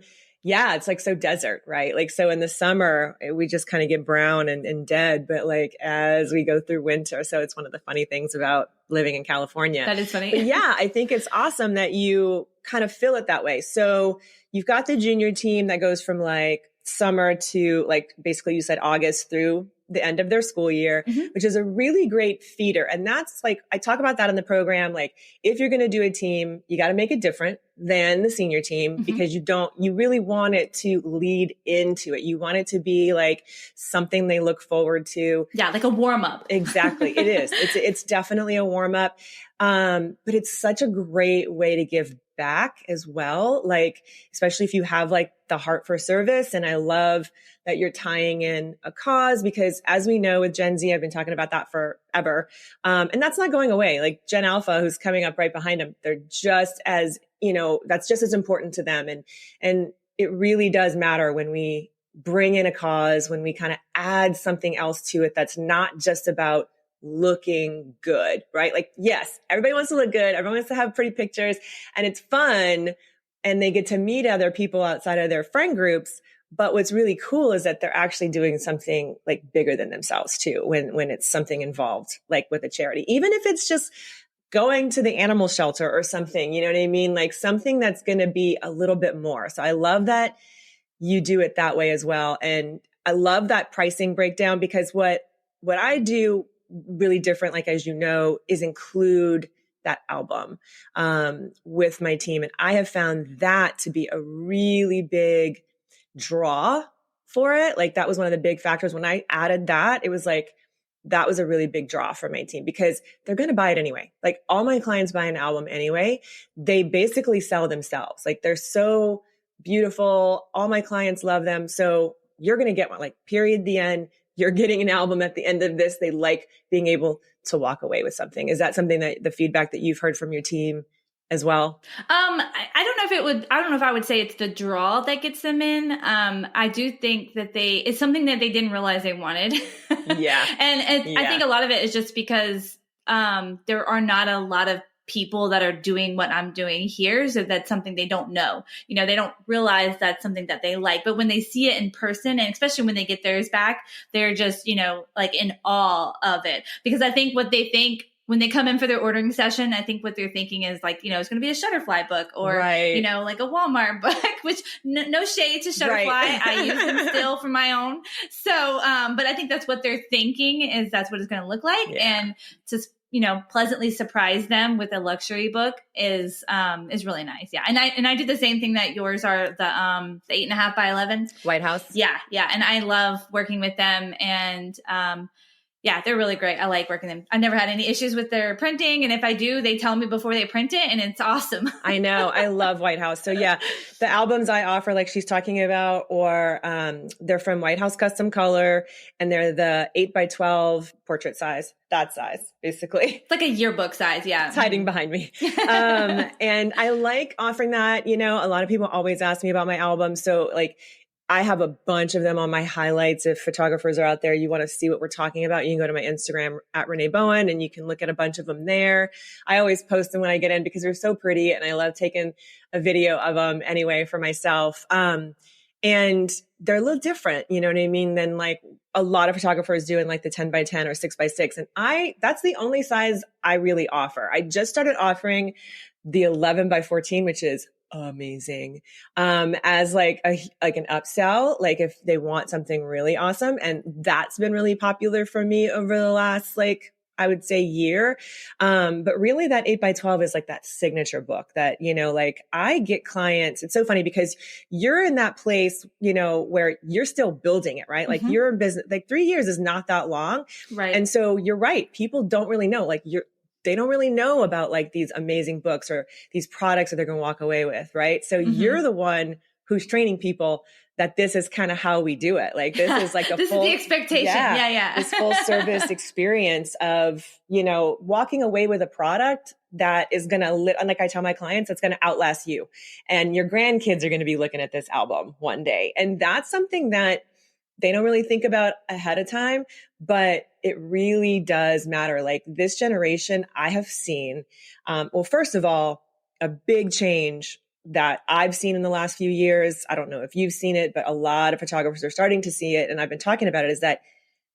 Yeah, it's like so desert, right? Like, so in the summer, we just kind of get brown and dead. But like as we go through winter, so it's one of the funny things about living in California. That is funny. But yeah, I think it's awesome that you kind of feel it that way. So you've got the junior team that goes from like summer to like basically you said August through the end of their school year, which is a really great feeder. And that's like, I talk about that in the program. Like if you're going to do a team, you got to make it different than the senior team because you really want it to lead into it. You want it to be like something they look forward to. Yeah. Like a warm up. Exactly. It is. It's definitely a warm up. But it's such a great way to give back as well. Like, especially if you have like the heart for service. And I love that you're tying in a cause because as we know with Gen Z, I've been talking about that forever. And that's not going away. Like Gen Alpha, who's coming up right behind them, they're just as, that's just as important to them. And it really does matter when we bring in a cause, when we kind of add something else to it that's not just about looking good, right? Like, yes, everybody wants to look good. Everyone wants to have pretty pictures and it's fun and they get to meet other people outside of their friend groups. But what's really cool is that they're actually doing something like bigger than themselves too, when it's something involved, like with a charity, even if it's just going to the animal shelter or something, you know what I mean? Like something that's going to be a little bit more. So I love that you do it that way as well. And I love that pricing breakdown because what I do really different, like, as you know, is include that album, with my team. And I have found that to be a really big draw for it. Like that was one of the big factors when I added that. It was like, that was a really big draw for my team because they're going to buy it anyway. Like all my clients buy an album anyway. They basically sell themselves. Like they're so beautiful. All my clients love them. So you're going to get one, like period, the end. You're getting an album at the end of this. They like being able to walk away with something. Is that something that the feedback that you've heard from your team as well? I don't know if I would say it's the draw that gets them in. I do think that it's something that they didn't realize they wanted. Yeah. I think a lot of it is just because, there are not a lot of people that are doing what I'm doing here. So that's something they don't know. They don't realize that's something that they like. But when they see it in person, and especially when they get theirs back, they're just, like in awe of it. Because I think what they think when they come in for their ordering session, I think what they're thinking is like, it's going to be a Shutterfly book or, right. Like a Walmart book, which no shade to Shutterfly. Right. I use them still for my own. So, but I think that's what they're thinking is that's what it's going to look like. Yeah. And to, pleasantly surprise them with a luxury book is really nice. Yeah. And I do the same thing that yours are, the 8.5 by 11 White House. Yeah. Yeah. And I love working with them and, yeah, they're really great. I like working them. I've never had any issues with their printing. And if I do, they tell me before they print it and it's awesome. I know. I love White House. So yeah, the albums I offer, like she's talking about, or they're from White House Custom Color and they're the 8x12 portrait size, that size, basically. It's like a yearbook size. Yeah. It's hiding behind me. And I like offering that. A lot of people always ask me about my album. So like, I have a bunch of them on my highlights. If photographers are out there, you want to see what we're talking about, you can go to my Instagram at Renee Bowen and you can look at a bunch of them there. I always post them when I get in because they're so pretty and I love taking a video of them anyway for myself. And they're a little different, you know what I mean, than like a lot of photographers do in like the 10x10 or 6x6. And that's the only size I really offer. I just started offering the 11x14, which is amazing, as like an upsell, like if they want something really awesome. And that's been really popular for me over the last, like, I would say year. But really that 8x12 is like that signature book that, like I get clients. It's so funny because you're in that place, where you're still building it, right? Like you're in business, like 3 years is not that long. Right. And so you're right. People don't really know, like they don't really know about like these amazing books or these products that they're going to walk away with. Right. So you're the one who's training people that this is kind of how we do it. Like this is like this is the expectation. Yeah. This full service experience of, walking away with a product that is going to like I tell my clients, it's going to outlast you and your grandkids are going to be looking at this album one day. And that's something that they don't really think about ahead of time, but it really does matter. Like this generation, I have seen, well, first of all, a big change that I've seen in the last few years, I don't know if you've seen it, but a lot of photographers are starting to see it. And I've been talking about it, is that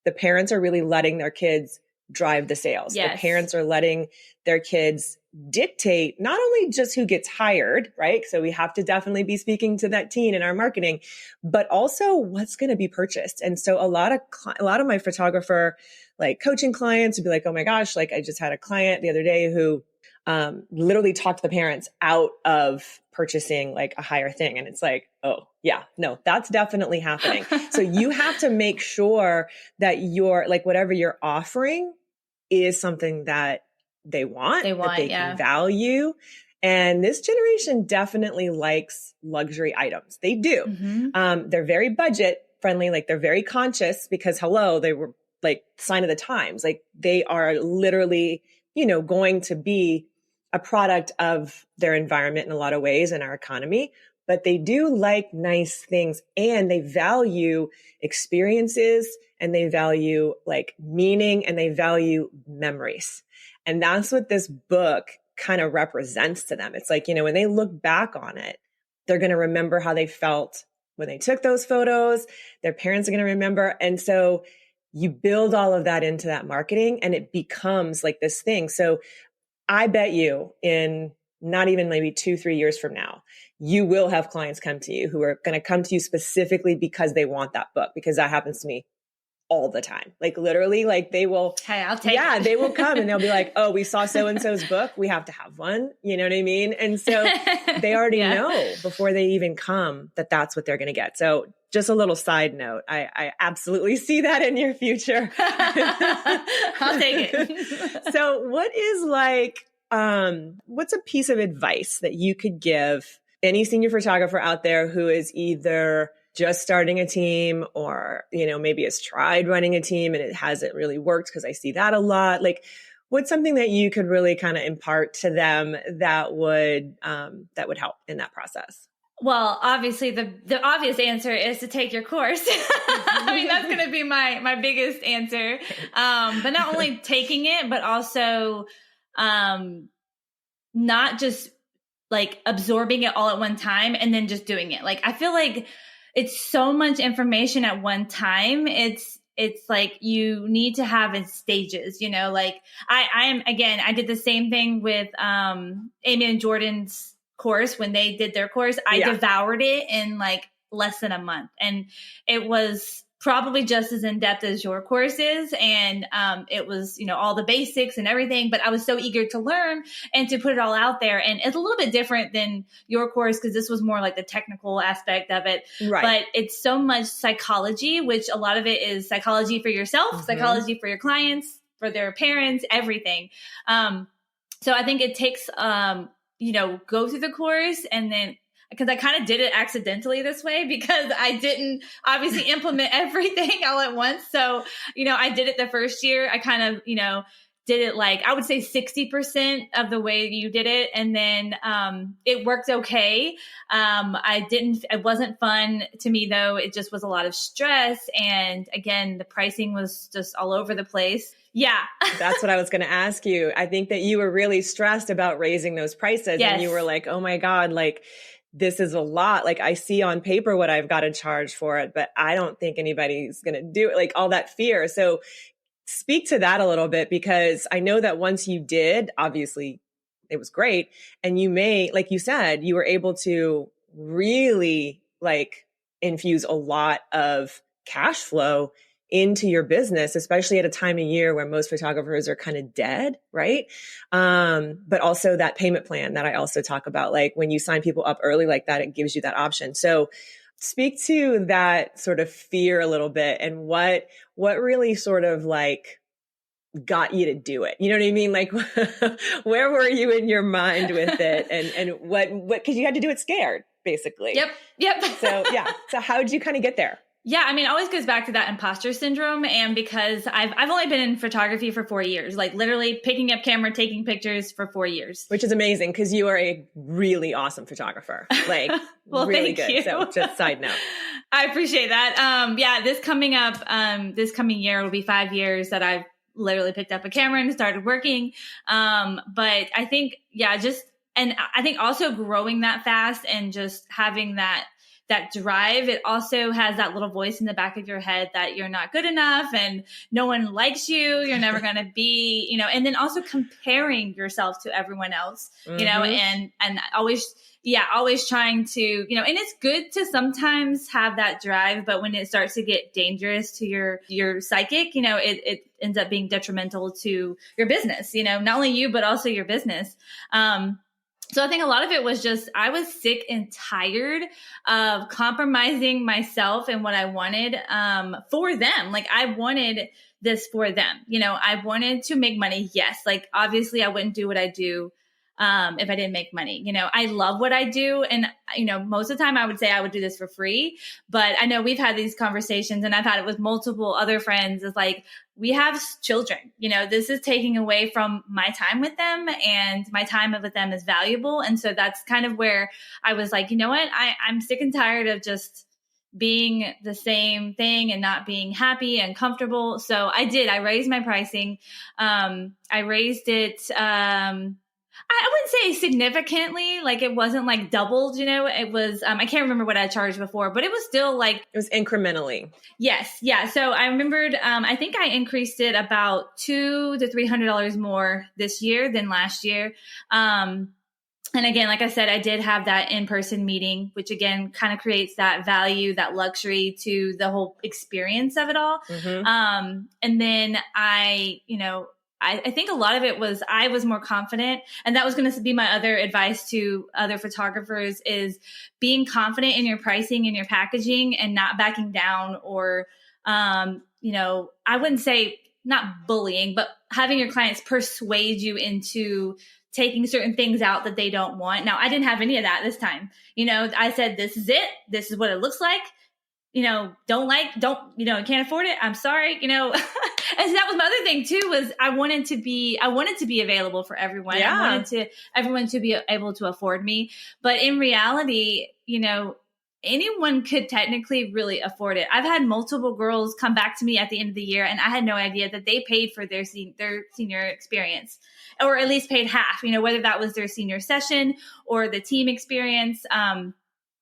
the parents are really letting their kids drive the sales. Yes. The parents are letting their kids dictate not only just who gets hired, right? So we have to definitely be speaking to that teen in our marketing, but also what's going to be purchased. And so a lot of my photographer, like coaching clients would be like, oh my gosh, like I just had a client the other day who literally talked the parents out of purchasing like a higher thing. And it's like, oh yeah, no, that's definitely happening. So you have to make sure that your, like whatever you're offering is something that they want that they can value. And this generation definitely likes luxury items. They do. Mm-hmm. They're very budget friendly. Like they're very conscious because hello, they were like sign of the times. Like they are literally, going to be a product of their environment in a lot of ways in our economy, but they do like nice things and they value experiences and they value like meaning and they value memories. And that's what this book kind of represents to them. It's like, when they look back on it, they're going to remember how they felt when they took those photos. Their parents are going to remember. And so you build all of that into that marketing and it becomes like this thing. So I bet you in not even maybe 2-3 years from now, you will have clients come to you who are going to come to you specifically because they want that book, because that happens to me all the time. Like literally, like they will, hey, I'll take it. They will come and they'll be like, oh, we saw so-and-so's book. We have to have one. You know what I mean? And so they already know before they even come that that's what they're going to get. So just a little side note, I absolutely see that in your future. I'll take it. So what is like, what's a piece of advice that you could give any senior photographer out there who is either just starting a team or, maybe has tried running a team and it hasn't really worked? Because I see that a lot. Like, what's something that you could really kind of impart to them that would help in that process? Well, obviously the obvious answer is to take your course. I mean, that's going to be my biggest answer. But not only taking it, but also, not just like absorbing it all at one time and then just doing it. Like, I feel like it's so much information at one time. It's like you need to have it stages, like I did the same thing with, Amy and Jordan's course. When they did their course, I devoured it in like less than a month. And it was probably just as in-depth as your course is. And it was, all the basics and everything, but I was so eager to learn and to put it all out there. And it's a little bit different than your course because this was more like the technical aspect of it. Right. But it's so much psychology, which a lot of it is psychology for yourself, psychology for your clients, for their parents, everything. So I think it takes, go through the course and then, because I kind of did it accidentally this way because I didn't obviously implement everything all at once. So, I did it the first year. I kind of, did it like, I would say 60% of the way you did it. And then it worked okay. It wasn't fun to me though. It just was a lot of stress. And again, the pricing was just all over the place. Yeah. That's what I was going to ask you. I think that you were really stressed about raising those prices. Yes. And you were like, oh my God, like this is a lot. Like I see on paper what I've got to charge for it, but I don't think anybody's going to do it. Like all that fear. So speak to that a little bit, because I know that once you did, obviously it was great. And you like you said, you were able to really like infuse a lot of cash flow into your business, especially at a time of year where most photographers are kind of dead, right? But also that payment plan that I also talk about, like when you sign people up early like that, it gives you that option. So speak to that sort of fear a little bit and what really sort of like got you to do it. You know what I mean? Like where were you in your mind with it and what, cause you had to do it scared basically. Yep. So yeah. So how did you kind of get there? Yeah, I mean, it always goes back to that imposter syndrome. And because I've only been in photography for 4 years, like literally picking up camera, taking pictures for 4 years. Which is amazing because you are a really awesome photographer. Like well, really thank good. you. So just side note. I appreciate that. This coming year will be 5 years that I've literally picked up a camera and started working. But I think, just I think also growing that fast and just having that drive, it also has that little voice in the back of your head that you're not good enough and no one likes you. You're never going to be, and then also comparing yourself to everyone else, and always trying to, and it's good to sometimes have that drive, but when it starts to get dangerous to your psychic, it ends up being detrimental to your business, not only you, but also your business. So I think a lot of it was just, I was sick and tired of compromising myself and what I wanted for them. Like I wanted this for them. I wanted to make money. Yes. Like obviously I wouldn't do what I do if I didn't make money. I love what I do. And, most of the time I would say I would do this for free, but I know we've had these conversations and I've had it with multiple other friends. It's like, we have children, this is taking away from my time with them, and my time with them is valuable. And so that's kind of where I was like, you know what, I'm sick and tired of just being the same thing and not being happy and comfortable. So I raised my pricing. I raised it, I wouldn't say significantly, like it wasn't like doubled, it was, I can't remember what I charged before, but it was still like. It was incrementally. Yes. Yeah. So I remembered, I think I increased it about $200 to $300 more this year than last year. And again, like I said, I did have that in-person meeting, which again, kind of creates that value, that luxury to the whole experience of it all. Mm-hmm. And then I think a lot of it was I was more confident, and that was going to be my other advice to other photographers is being confident in your pricing and your packaging and not backing down or, I wouldn't say not bullying, but having your clients persuade you into taking certain things out that they don't want. Now, I didn't have any of that this time. I said, this is it. This is what it looks like. Can't afford it. I'm sorry, And so that was my other thing too, was I wanted to be available for everyone. Yeah. I wanted everyone to be able to afford me. But in reality, anyone could technically really afford it. I've had multiple girls come back to me at the end of the year, and I had no idea that they paid for their senior experience, or at least paid half, whether that was their senior session or the team experience,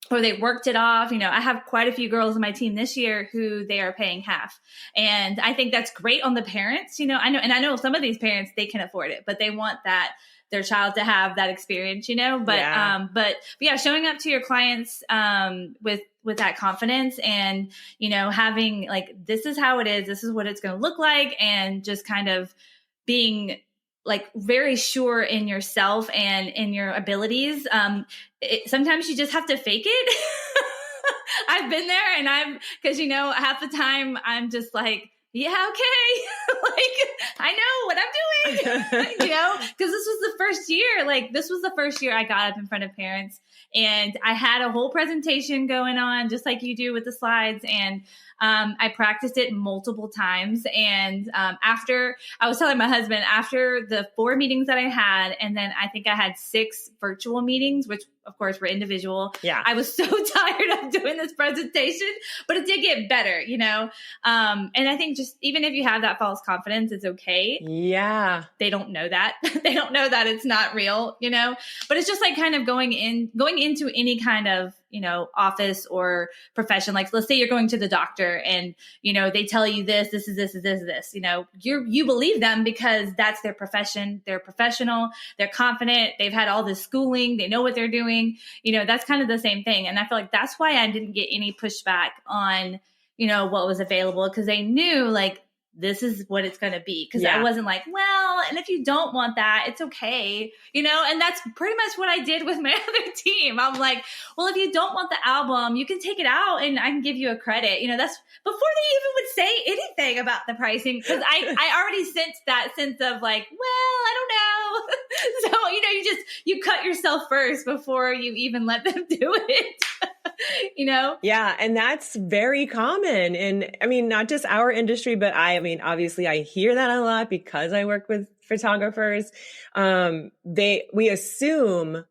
or they worked it off. I have quite a few girls on my team this year who they are paying half. And I think that's great on the parents. I know some of these parents, they can afford it, but they want their child to have that experience, but, yeah. Showing up to your clients, with that confidence and, having like, this is how it is, this is what it's going to look like. And just kind of being like very sure in yourself and in your abilities. Sometimes you just have to fake it. I've been there, and because half the time I'm just like, yeah, okay. Like I know what I'm doing, because this was the first year, I got up in front of parents, and I had a whole presentation going on just like you do with the slides. And I practiced it multiple times. And after, I was telling my husband, after the 4 meetings that I had, and then I think I had 6 virtual meetings, which of course were individual. Yeah. I was so tired of doing this presentation, but it did get better, And I think just even if you have that false confidence, it's okay. Yeah. They don't know that. They don't know that it's not real, but it's just like kind of going into any kind of, office or profession. Like, let's say you're going to the doctor and, they tell you this is this, you believe them because that's their profession. They're professional. They're confident. They've had all this schooling. They know what they're doing. That's kind of the same thing. And I feel like that's why I didn't get any pushback on, what was available, because they knew like, this is what it's going to be. Cause I wasn't like, well, and if you don't want that, it's okay. And that's pretty much what I did with my other team. I'm like, well, if you don't want the album, you can take it out and I can give you a credit. That's before they even would say anything about the pricing. Cause I already sensed that sense of like, well, I don't know. So, you cut yourself first before you even let them do it. Yeah. And that's very common. And I mean, not just our industry, but obviously I hear that a lot because I work with photographers. We assume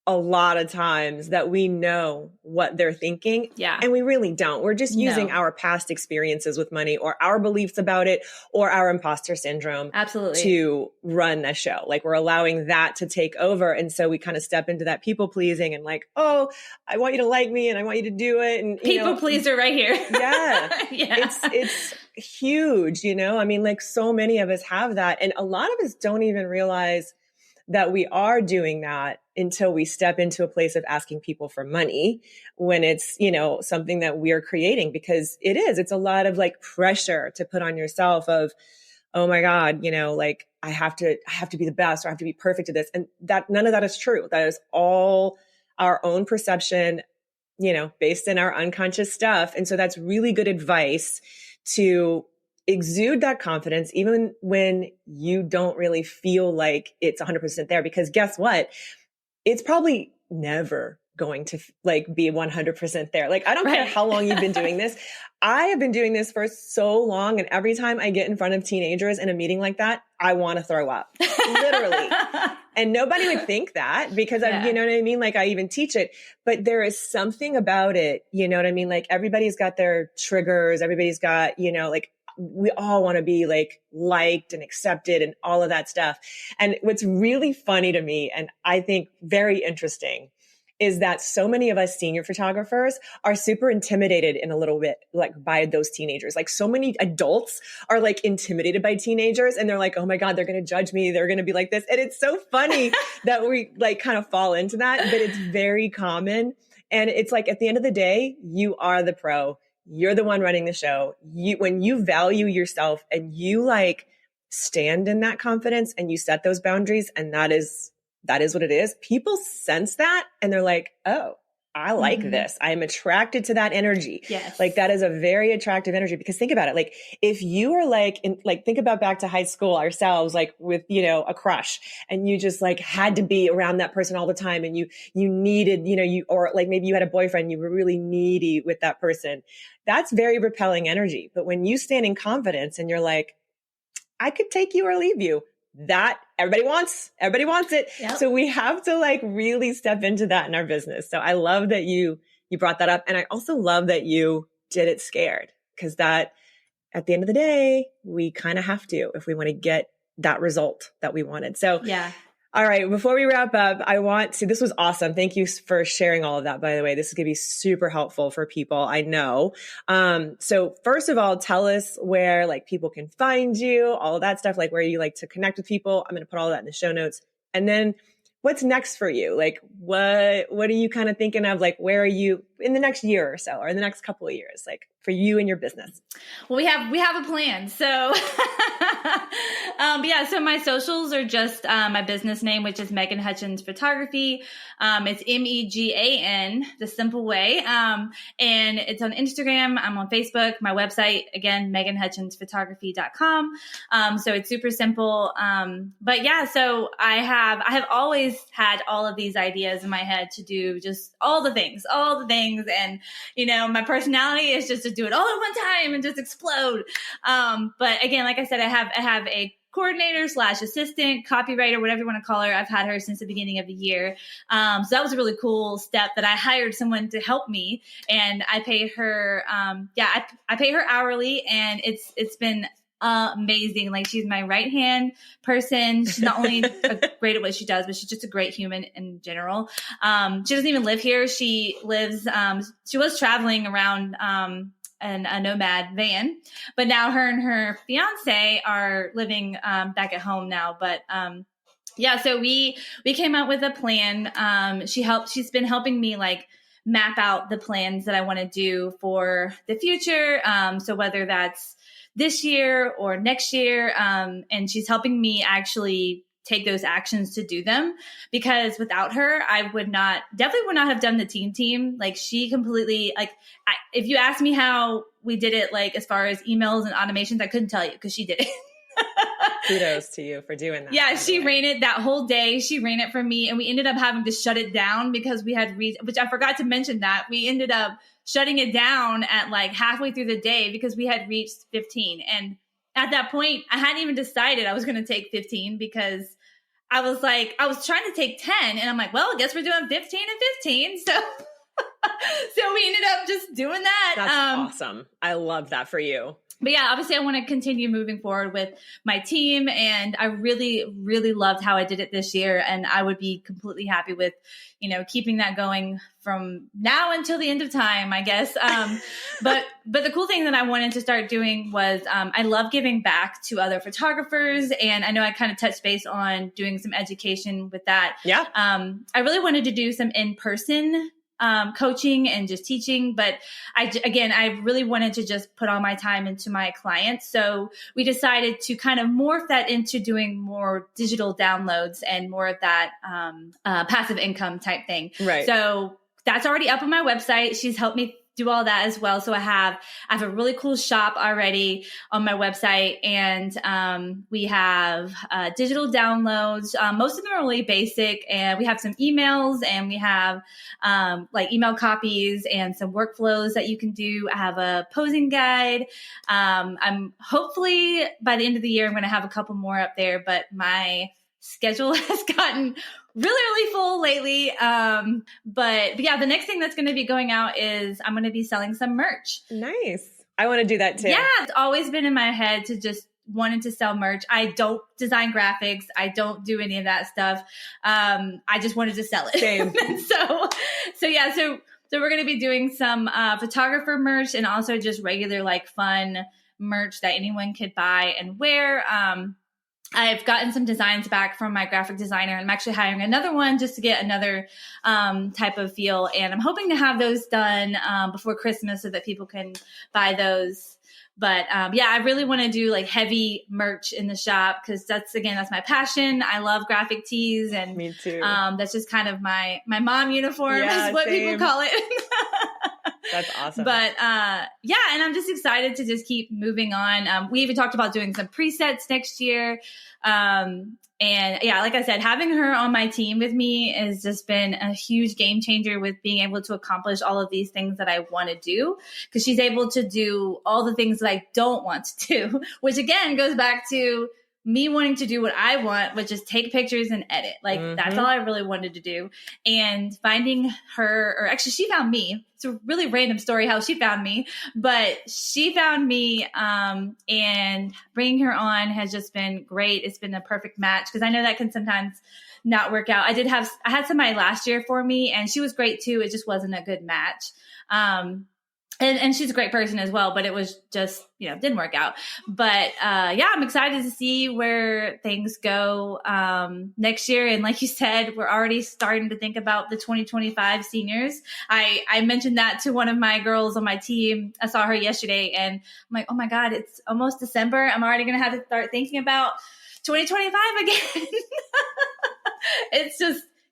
a lot of times that we know what they're thinking. Yeah. And we really don't. We're just using our past experiences with money or our beliefs about it or our imposter syndrome Absolutely. to run the show. Like we're allowing that to take over. And so we kind of step into that people pleasing and like, oh, I want you to like me and I want you to do it. And people pleaser right here. Yeah. It's huge, I mean, like so many of us have that. And a lot of us don't even realize that we are doing that until we step into a place of asking people for money when it's, something that we're creating, because it's a lot of like pressure to put on yourself of, oh my God, like I have to be the best or I have to be perfect at this. And that none of that is true. That is all our own perception, based in our unconscious stuff. And so that's really good advice to exude that confidence, even when you don't really feel like it's 100% there, because guess what? It's probably never going to be 100% there. Like, I don't care how long you've been doing this. I have been doing this for so long. And every time I get in front of teenagers in a meeting like that, I want to throw up, literally. And nobody would think that because you know what I mean? Like I even teach it, but there is something about it. You know what I mean? Like everybody's got their triggers. Everybody's got, like, we all want to be like liked and accepted and all of that stuff. And what's really funny to me, and I think very interesting, is that so many of us senior photographers are super intimidated in a little bit like by those teenagers. Like so many adults are like intimidated by teenagers and they're like, oh my God, they're going to judge me. They're going to be like this. And it's so funny that we like kind of fall into that, but it's very common. And it's like, at the end of the day, you are the pro. You're the one running the show. When you value yourself and you like stand in that confidence and you set those boundaries, and that is what it is. People sense that and they're like, oh, I like this. I'm attracted to that energy. Yes. Like that is a very attractive energy, because think about it. Like if you are think about back to high school ourselves, like with, a crush, and you just like had to be around that person all the time. And you needed, or like maybe you had a boyfriend, you were really needy with that person. That's very repelling energy. But when you stand in confidence and you're like, I could take you or leave you, that everybody wants it. Yep. So we have to like really step into that in our business. So I love that you brought that up. And I also love that you did it scared, because that at the end of the day, we kind of have to, if we want to get that result that we wanted. So yeah. All right. Before we wrap up, this was awesome. Thank you for sharing all of that, by the way. This is going to be super helpful for people, I know. So first of all, tell us where like people can find you, all of that stuff, like where you like to connect with people. I'm going to put all that in the show notes. And then what's next for you? Like what are you kind of thinking of? Like, where are you in the next year or so, or in the next couple of years, like for you and your business? Well, we have a plan. So, so my socials are just my business name, which is Megan Hutchins Photography. It's MEGAN, the simple way. And it's on Instagram. I'm on Facebook. My website, again, meganhutchinsphotography.com. So it's super simple. But yeah, so I have always had all of these ideas in my head to do just all the things. And, my personality is just to do it all at one time and just explode. But again, like I said, I have a coordinator / assistant, copywriter, whatever you want to call her. I've had her since the beginning of the year. So that was a really cool step that I hired someone to help me, and I pay her. I pay her hourly, and it's been amazing. Like, she's my right hand person. She's not only great at what she does, but she's just a great human in general. She doesn't even live here. She lives, she was traveling around, in a nomad van, but now her and her fiance are living, back at home now. But, so we came up with a plan. She's been helping me like map out the plans that I want to do for the future. So whether that's this year or next year. And she's helping me actually take those actions to do them, because without her, I definitely would not have done the team. Like, she completely, like, if you ask me how we did it, like as far as emails and automations, I couldn't tell you, because she did it. Kudos to you for doing that. Yeah, she ran it that whole day. She ran it for me, and we ended up having to shut it down because we had which I forgot to mention, that we ended up shutting it down at like halfway through the day because we had reached 15. And at that point, I hadn't even decided I was going to take 15, because I was trying to take 10 and I'm like, well, I guess we're doing 15 and 15. So, so we ended up just doing that. That's awesome. I love that for you. But yeah, obviously I want to continue moving forward with my team. And I really, really loved how I did it this year. And I would be completely happy with, keeping that going from now until the end of time, I guess. But the cool thing that I wanted to start doing was I love giving back to other photographers. And I know I kind of touched base on doing some education with that. Yeah. I really wanted to do some in-person coaching and just teaching. But I really wanted to just put all my time into my clients. So we decided to kind of morph that into doing more digital downloads and more of that passive income type thing. Right. So that's already up on my website. She's helped me do all that as well. So I have a really cool shop already on my website, and we have digital downloads. Most of them are really basic, and we have some emails, and we have email copies and some workflows that you can do. I have a posing guide. I'm hopefully by the end of the year, I'm going to have a couple more up there, but my schedule has gotten really full lately. But yeah, the next thing that's going to be going out is I'm going to be selling some merch. Nice. I want to do that too. Yeah. It's always been in my head to just wanted to sell merch. I don't design graphics. I don't do any of that stuff. I just wanted to sell it. Same. So we're going to be doing some photographer merch and also just regular fun merch that anyone could buy and wear. I've gotten some designs back from my graphic designer. I'm actually hiring another one just to get another type of feel. And I'm hoping to have those done before Christmas so that people can buy those. But I really want to do heavy merch in the shop because that's my passion. I love graphic tees, and me too. That's just kind of my mom uniform is what same. people call it. That's awesome. But and I'm just excited to just keep moving on. We even talked about doing some presets next year. Like I said, having her on my team with me has just been a huge game changer with being able to accomplish all of these things that I want to do, because she's able to do all the things that I don't want to do, which again goes back to me wanting to do what I want, which is take pictures and edit. That's all I really wanted to do. And finding her, or actually she found me. It's a really random story how she found me, but she found me, and bringing her on has just been great. It's been a perfect match, because I know that can sometimes not work out. I had somebody last year for me, and she was great too. It just wasn't a good match. And she's a great person as well, but it was just, didn't work out. But I'm excited to see where things go next year. And like you said, we're already starting to think about the 2025 seniors. I mentioned that to one of my girls on my team. I saw her yesterday, and I'm like, oh my God, it's almost December. I'm already going to have to start thinking about 2025 again.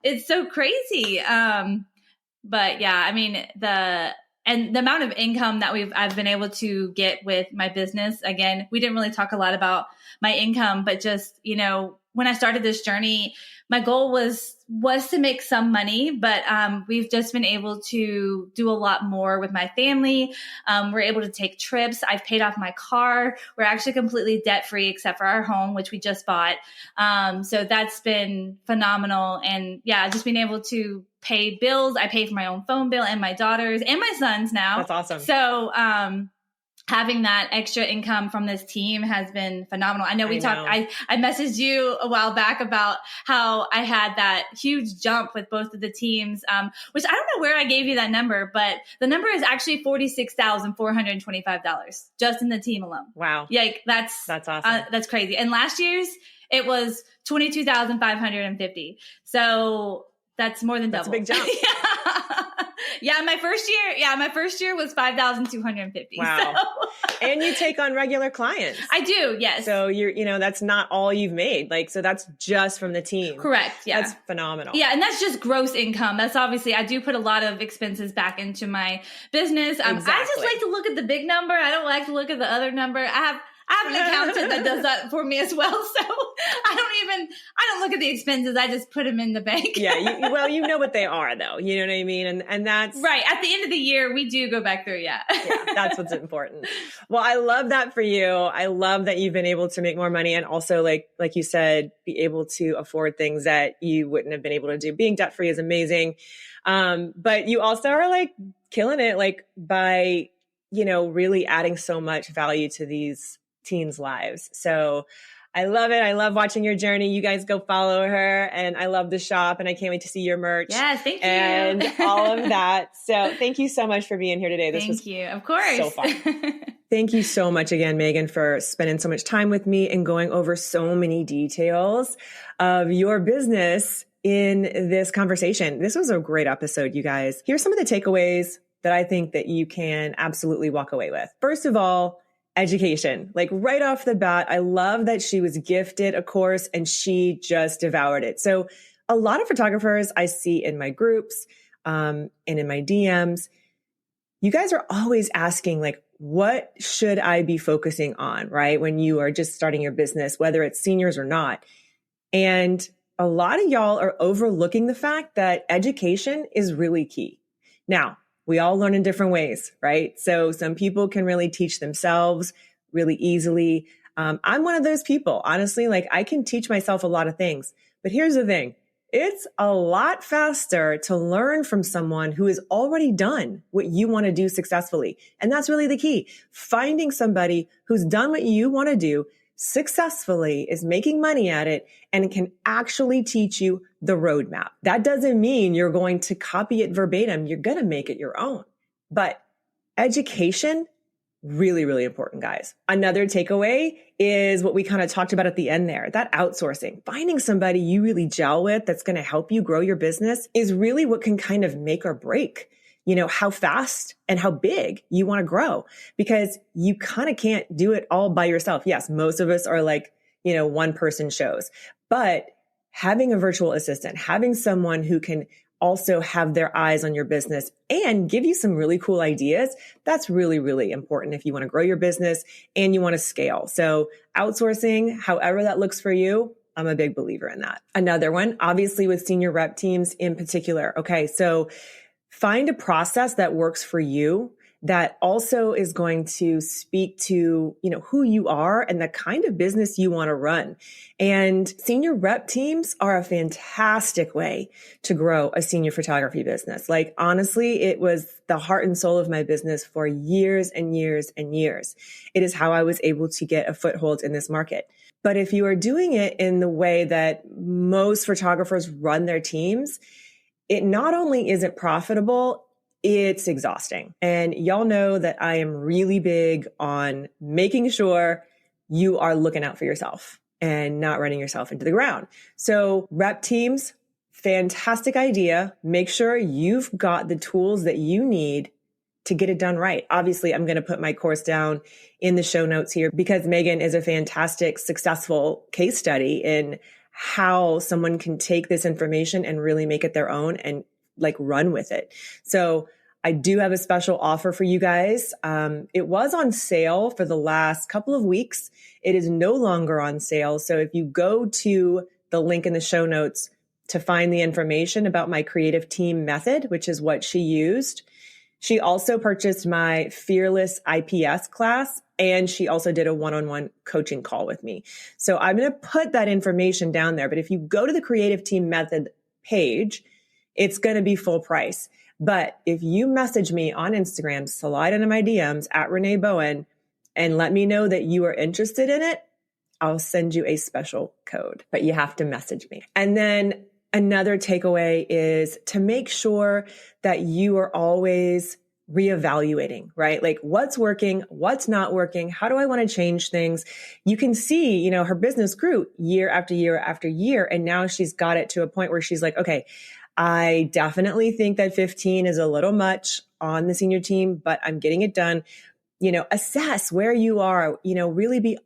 It's so crazy. But yeah, I mean, and the amount of income that I've been able to get with my business. Again, we didn't really talk a lot about my income, but just, when I started this journey, my goal was to make some money, but we've just been able to do a lot more with my family. We're able to take trips. I've paid off my car. We're actually completely debt free except for our home, which we just bought. So that's been phenomenal. And just being able to pay bills. I pay for my own phone bill and my daughter's and my son's now. That's awesome. So having that extra income from this team has been phenomenal. I know we talked, I messaged you a while back about how I had that huge jump with both of the teams, which I don't know where I gave you that number, but the number is actually $46,425 just in the team alone. Wow. Yeah, that's awesome. That's crazy. And last year's, it was $22,550. So that's more than double. That's a big jump. My first year was $5,250. Wow. So. And you take on regular clients. I do, yes. So that's not all you've made. So that's just from the team. Correct. Yeah. That's phenomenal. Yeah. And that's just gross income. That's obviously, I do put a lot of expenses back into my business. Exactly. I just like to look at the big number. I don't like to look at the other number. I have an accountant that does that for me as well. So I don't look at the expenses. I just put them in the bank. Yeah. Well, you know what they are though. You know what I mean? And that's right. At the end of the year, we do go back through. Yeah. Yeah, that's what's important. Well, I love that for you. I love that you've been able to make more money and also like you said, be able to afford things that you wouldn't have been able to do. Being debt free is amazing. But you also are like killing it, like by, really adding so much value to these teens' lives. So I love it. I love watching your journey. You guys go follow her and I love the shop and I can't wait to see your merch. Yes, thank you. And all of that. So thank you so much for being here today. This was you. Of course. So fun. Thank you so much again, Megan, for spending so much time with me and going over so many details of your business in this conversation. This was a great episode, you guys. Here's some of the takeaways that I think that you can absolutely walk away with. First of all, education. Like right off the bat, I love that she was gifted a course and she just devoured it. So a lot of photographers I see in my groups and in my DMs, you guys are always asking like, what should I be focusing on, right? When you are just starting your business, whether it's seniors or not. And a lot of y'all are overlooking the fact that education is really key. Now, we all learn in different ways, right? So some people can really teach themselves really easily. I'm one of those people, honestly, like I can teach myself a lot of things, but here's the thing. It's a lot faster to learn from someone who has already done what you want to do successfully. And that's really the key. Finding somebody who's done what you want to do successfully, is making money at it, and can actually teach you the roadmap. That doesn't mean you're going to copy it verbatim. You're going to make it your own. But education, really, really important, guys. Another takeaway is what we kind of talked about at the end there, that outsourcing. Finding somebody you really gel with that's going to help you grow your business is really what can kind of make or break, how fast and how big you want to grow, because you kind of can't do it all by yourself. Yes, most of us are like, one person shows, but having a virtual assistant, having someone who can also have their eyes on your business and give you some really cool ideas, that's really, really important if you want to grow your business and you want to scale. So outsourcing, however that looks for you, I'm a big believer in that. Another one, obviously with senior rep teams in particular. Okay, so find a process that works for you that also is going to speak to, who you are and the kind of business you want to run. And senior rep teams are a fantastic way to grow a senior photography business. Like, honestly, it was the heart and soul of my business for years and years and years. It is how I was able to get a foothold in this market. But if you are doing it in the way that most photographers run their teams, it not only isn't profitable, it's exhausting. And y'all know that I am really big on making sure you are looking out for yourself and not running yourself into the ground. So rep teams, fantastic idea. Make sure you've got the tools that you need to get it done right. Obviously, I'm going to put my course down in the show notes here because Megan is a fantastic, successful case study in how someone can take this information and really make it their own and like run with it. So I do have a special offer for you guys. It was on sale for the last couple of weeks. It is no longer on sale. So if you go to the link in the show notes to find the information about my creative team method, which is what she used, she also purchased my Fearless IPS class, and she also did a one-on-one coaching call with me. So I'm going to put that information down there. But if you go to the creative team method page, it's going to be full price. But if you message me on Instagram, slide into my DMs at Renee Bowen and let me know that you are interested in it, I'll send you a special code, but you have to message me. And then another takeaway is to make sure that you are always reevaluating, right? Like what's working, what's not working, how do I want to change things? You can see, her business grew year after year after year. And now she's got it to a point where she's like, okay, I definitely think that 15 is a little much on the senior team, but I'm getting it done. Assess where you are, really be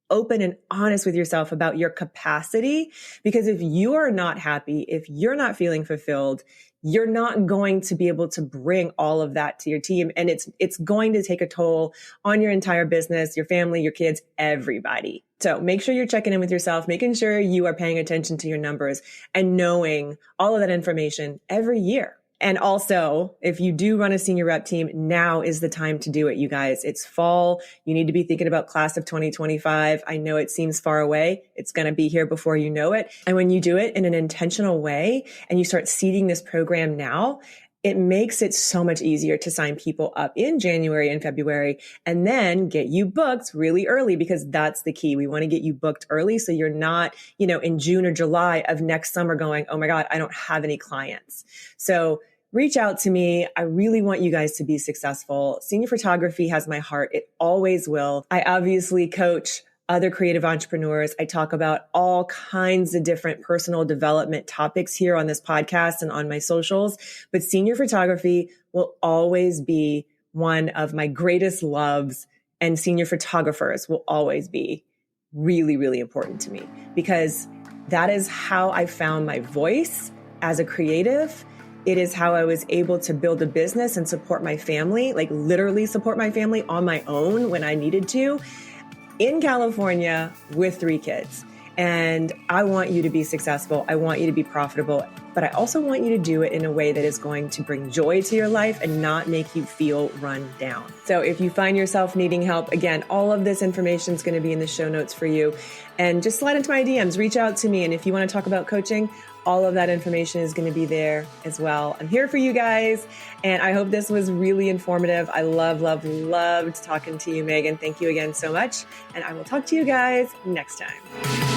open and honest with yourself about your capacity. Because if you are not happy, if you're not feeling fulfilled, you're not going to be able to bring all of that to your team. And it's going to take a toll on your entire business, your family, your kids, everybody. So make sure you're checking in with yourself, making sure you are paying attention to your numbers and knowing all of that information every year. And also, if you do run a senior rep team, now is the time to do it, you guys. It's fall. You need to be thinking about class of 2025. I know it seems far away. It's going to be here before you know it. And when you do it in an intentional way and you start seeding this program now, it makes it so much easier to sign people up in January and February and then get you booked really early, because that's the key. We want to get you booked early so you're not, in June or July of next summer going, oh my God, I don't have any clients. So reach out to me. I really want you guys to be successful. Senior photography has my heart. It always will. I obviously coach other creative entrepreneurs. I talk about all kinds of different personal development topics here on this podcast and on my socials, but senior photography will always be one of my greatest loves, and senior photographers will always be really, really important to me, because that is how I found my voice as a creative. It is how I was able to build a business and support my family, like literally support my family on my own when I needed to, in California with 3 kids. And I want you to be successful. I want you to be profitable, but I also want you to do it in a way that is going to bring joy to your life and not make you feel run down. So if you find yourself needing help, again, all of this information is going to be in the show notes for you. And just slide into my DMs, reach out to me. And if you want to talk about coaching, all of that information is going to be there as well. I'm here for you guys. And I hope this was really informative. I loved talking to you, Megan. Thank you again so much. And I will talk to you guys next time.